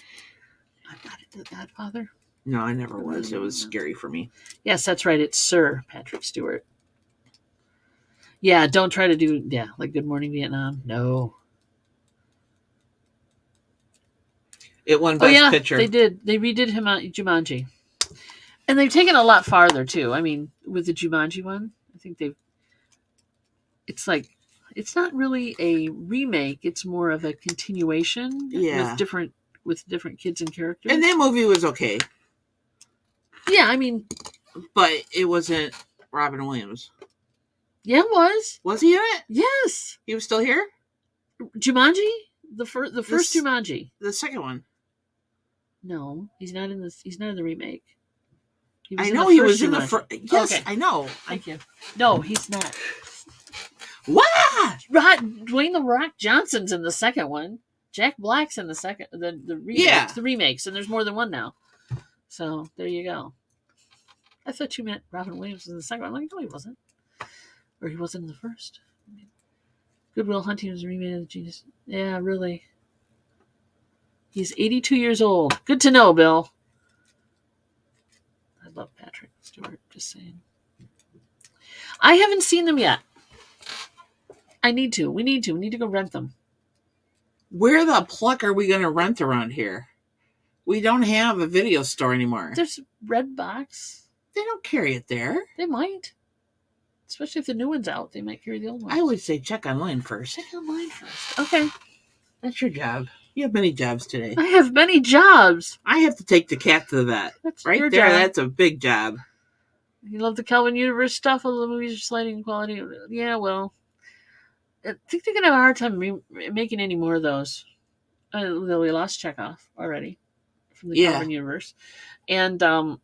I'm not into The Godfather. No, I never was. It was scary for me. Yes, that's right. It's Sir Patrick Stewart. Yeah, don't try to do, like Good Morning Vietnam. No. It won Best Picture. They did. They redid him on Jumanji. And they've taken it a lot farther, too. I mean, with the Jumanji one, I think it's like, it's not really a remake. It's more of a continuation with different kids and characters. And that movie was okay. Yeah, I mean. But it wasn't Robin Williams. Yeah, it was. Was he in it? Yes. He was still here? Jumanji? The first Jumanji. The second one. No, he's not in this. He's not in the remake. I know he was in the first. Yes, okay. I know. Thank you. No, he's not. What? Dwayne The Rock Johnson's in the second one. Jack Black's in the second. The remakes. The remakes, and there's more than one now. So there you go. I thought you meant Robin Williams was in the second one. I'm like, no, he wasn't. Or he wasn't in the first. Good Will Hunting was a remake of the Genius. Yeah, really. He's 82 years old. Good to know, Bill. I love Patrick Stewart, just saying. I haven't seen them yet. I need to. We need to go rent them. Where the pluck are we going to rent around here? We don't have a video store anymore. There's Redbox. They don't carry it there. They might. Especially if the new one's out. They might carry the old one. I would say check online first. Check online first. Okay. That's your job. You have many jobs today. I have many jobs. I have to take the cat to the vet. That's right your there. Job. That's a big job. You love the Calvin Universe stuff. All the movies are sliding in quality. Yeah, well, I think they're gonna have a hard time making any more of those. We lost Chekhov already from the Calvin Universe, and I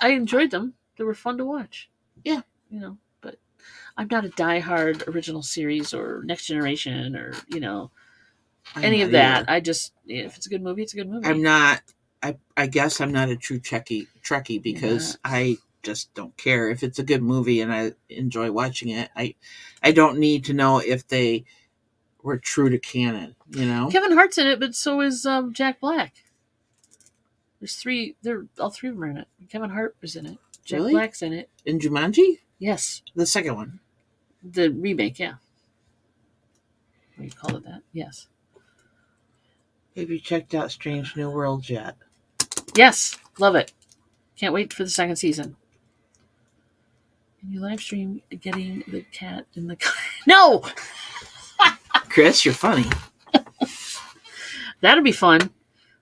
enjoyed them. They were fun to watch. Yeah, but I'm not a diehard original series or Next Generation or any of that. Either. I just if it's a good movie, it's a good movie. I'm not. I guess I'm not a true Trekkie because I just don't care if it's a good movie and I enjoy watching it. I don't need to know if they were true to canon. Kevin Hart's in it, but so is Jack Black. There's three. All three of them are in it. Kevin Hart was in it. Jack Black's in it. In Jumanji? Yes. The second one. The remake, yeah. What do you call it that? Yes. Have you checked out Strange New Worlds yet? Yes. Love it. Can't wait for the second season. Can you live stream getting the cat in the... No! Chris, you're funny. That'll be fun.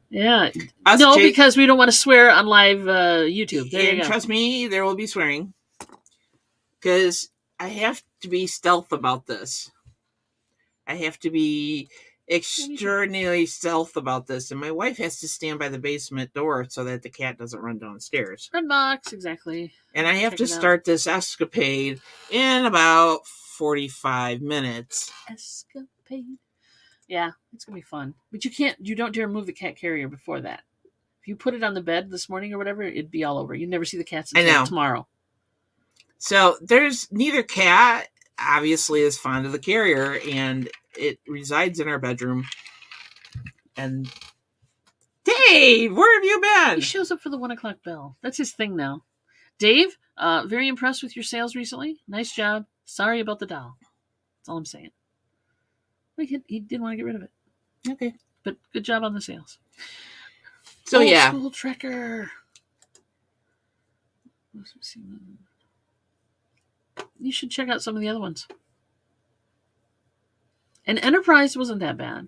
Yeah. Because we don't want to swear on live YouTube. There you go. Trust me, there will be swearing. Because I have to be stealth about this. I have to be extraordinarily stealth about this. And my wife has to stand by the basement door so that the cat doesn't run downstairs. Redbox, exactly. And I have to start this escapade in about 45 minutes. Escapade. Yeah, it's going to be fun. But you don't dare move the cat carrier before that. If you put it on the bed this morning or whatever, it'd be all over. You'd never see the cats until tomorrow. So there's neither cat, obviously, is fond of the carrier, and it resides in our bedroom. And Dave, where have you been? He shows up for the 1:00 bell. That's his thing now. Dave, very impressed with your sales recently. Nice job. Sorry about the doll. That's all I'm saying. He didn't want to get rid of it. Okay. But good job on the sales. So Old yeah. School Trekker. You should check out some of the other ones. And Enterprise wasn't that bad.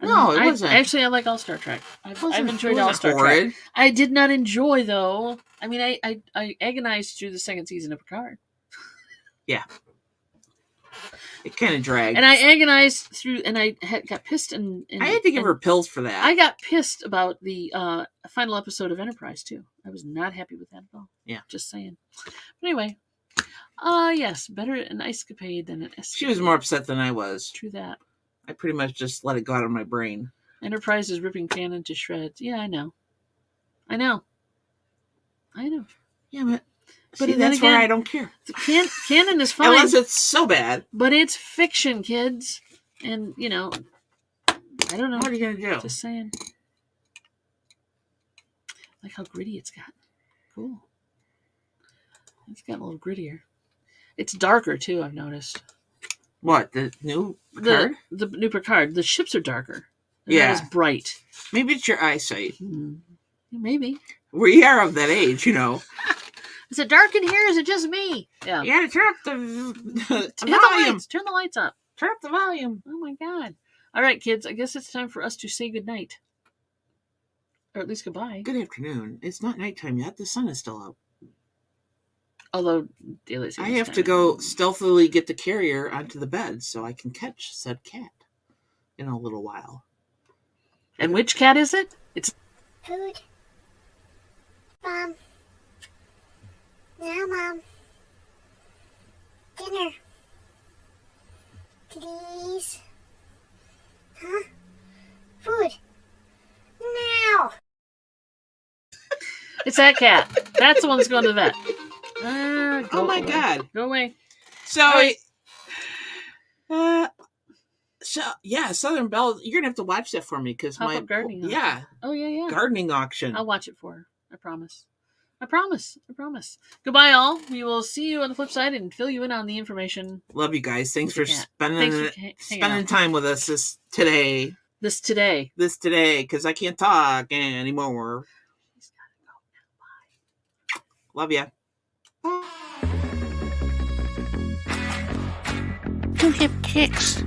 No, it wasn't. Actually, I like All Star Trek. I've enjoyed All Star Trek. I did not enjoy, though. I mean, I agonized through the second season of Picard. Yeah. It kind of dragged. And I agonized through, and I got pissed. And I had to give her pills for that. I got pissed about the final episode of Enterprise, too. I was not happy with that at all. Yeah. Just saying. But anyway. Yes. Better an escapade than an escapade. She was more upset than I was. True that. I pretty much just let it go out of my brain. Enterprise is ripping canon to shreds. Yeah, I know. Yeah, but see, that's again, where I don't care. Canon is fine. Unless it's so bad. But it's fiction, kids. And, I don't know. What are you going to do? Just saying. Like how gritty it's got. Cool. It's gotten a little grittier. It's darker, too, I've noticed. What, the new Picard? The new Picard. The ships are darker. They're not as bright. Maybe it's your eyesight. Maybe. We are of that age, Is it dark in here? Or is it just me? Yeah. You gotta turn up the volume. Turn the lights up. Turn up the volume. Oh my God. All right, kids. I guess it's time for us to say goodnight. Or at least goodbye. Good afternoon. It's not nighttime yet. The sun is still out. Although daylight savings I have to go stealthily get the carrier onto the bed so I can catch said cat in a little while. And which cat is it? It's food. Mom. Now, Mom. Dinner. Please. Huh? Food. Now. It's that cat. That's the one that's going to the vet. Oh my God. Go away. So, Southern Belle, you're going to have to watch that for me because my gardening. Yeah. Oh, yeah. Gardening auction. I'll watch it for her. I promise. Goodbye, all. We will see you on the flip side and fill you in on the information. Love you guys. Thanks for spending time with us this today, because I can't talk anymore. Love ya. You have kicks.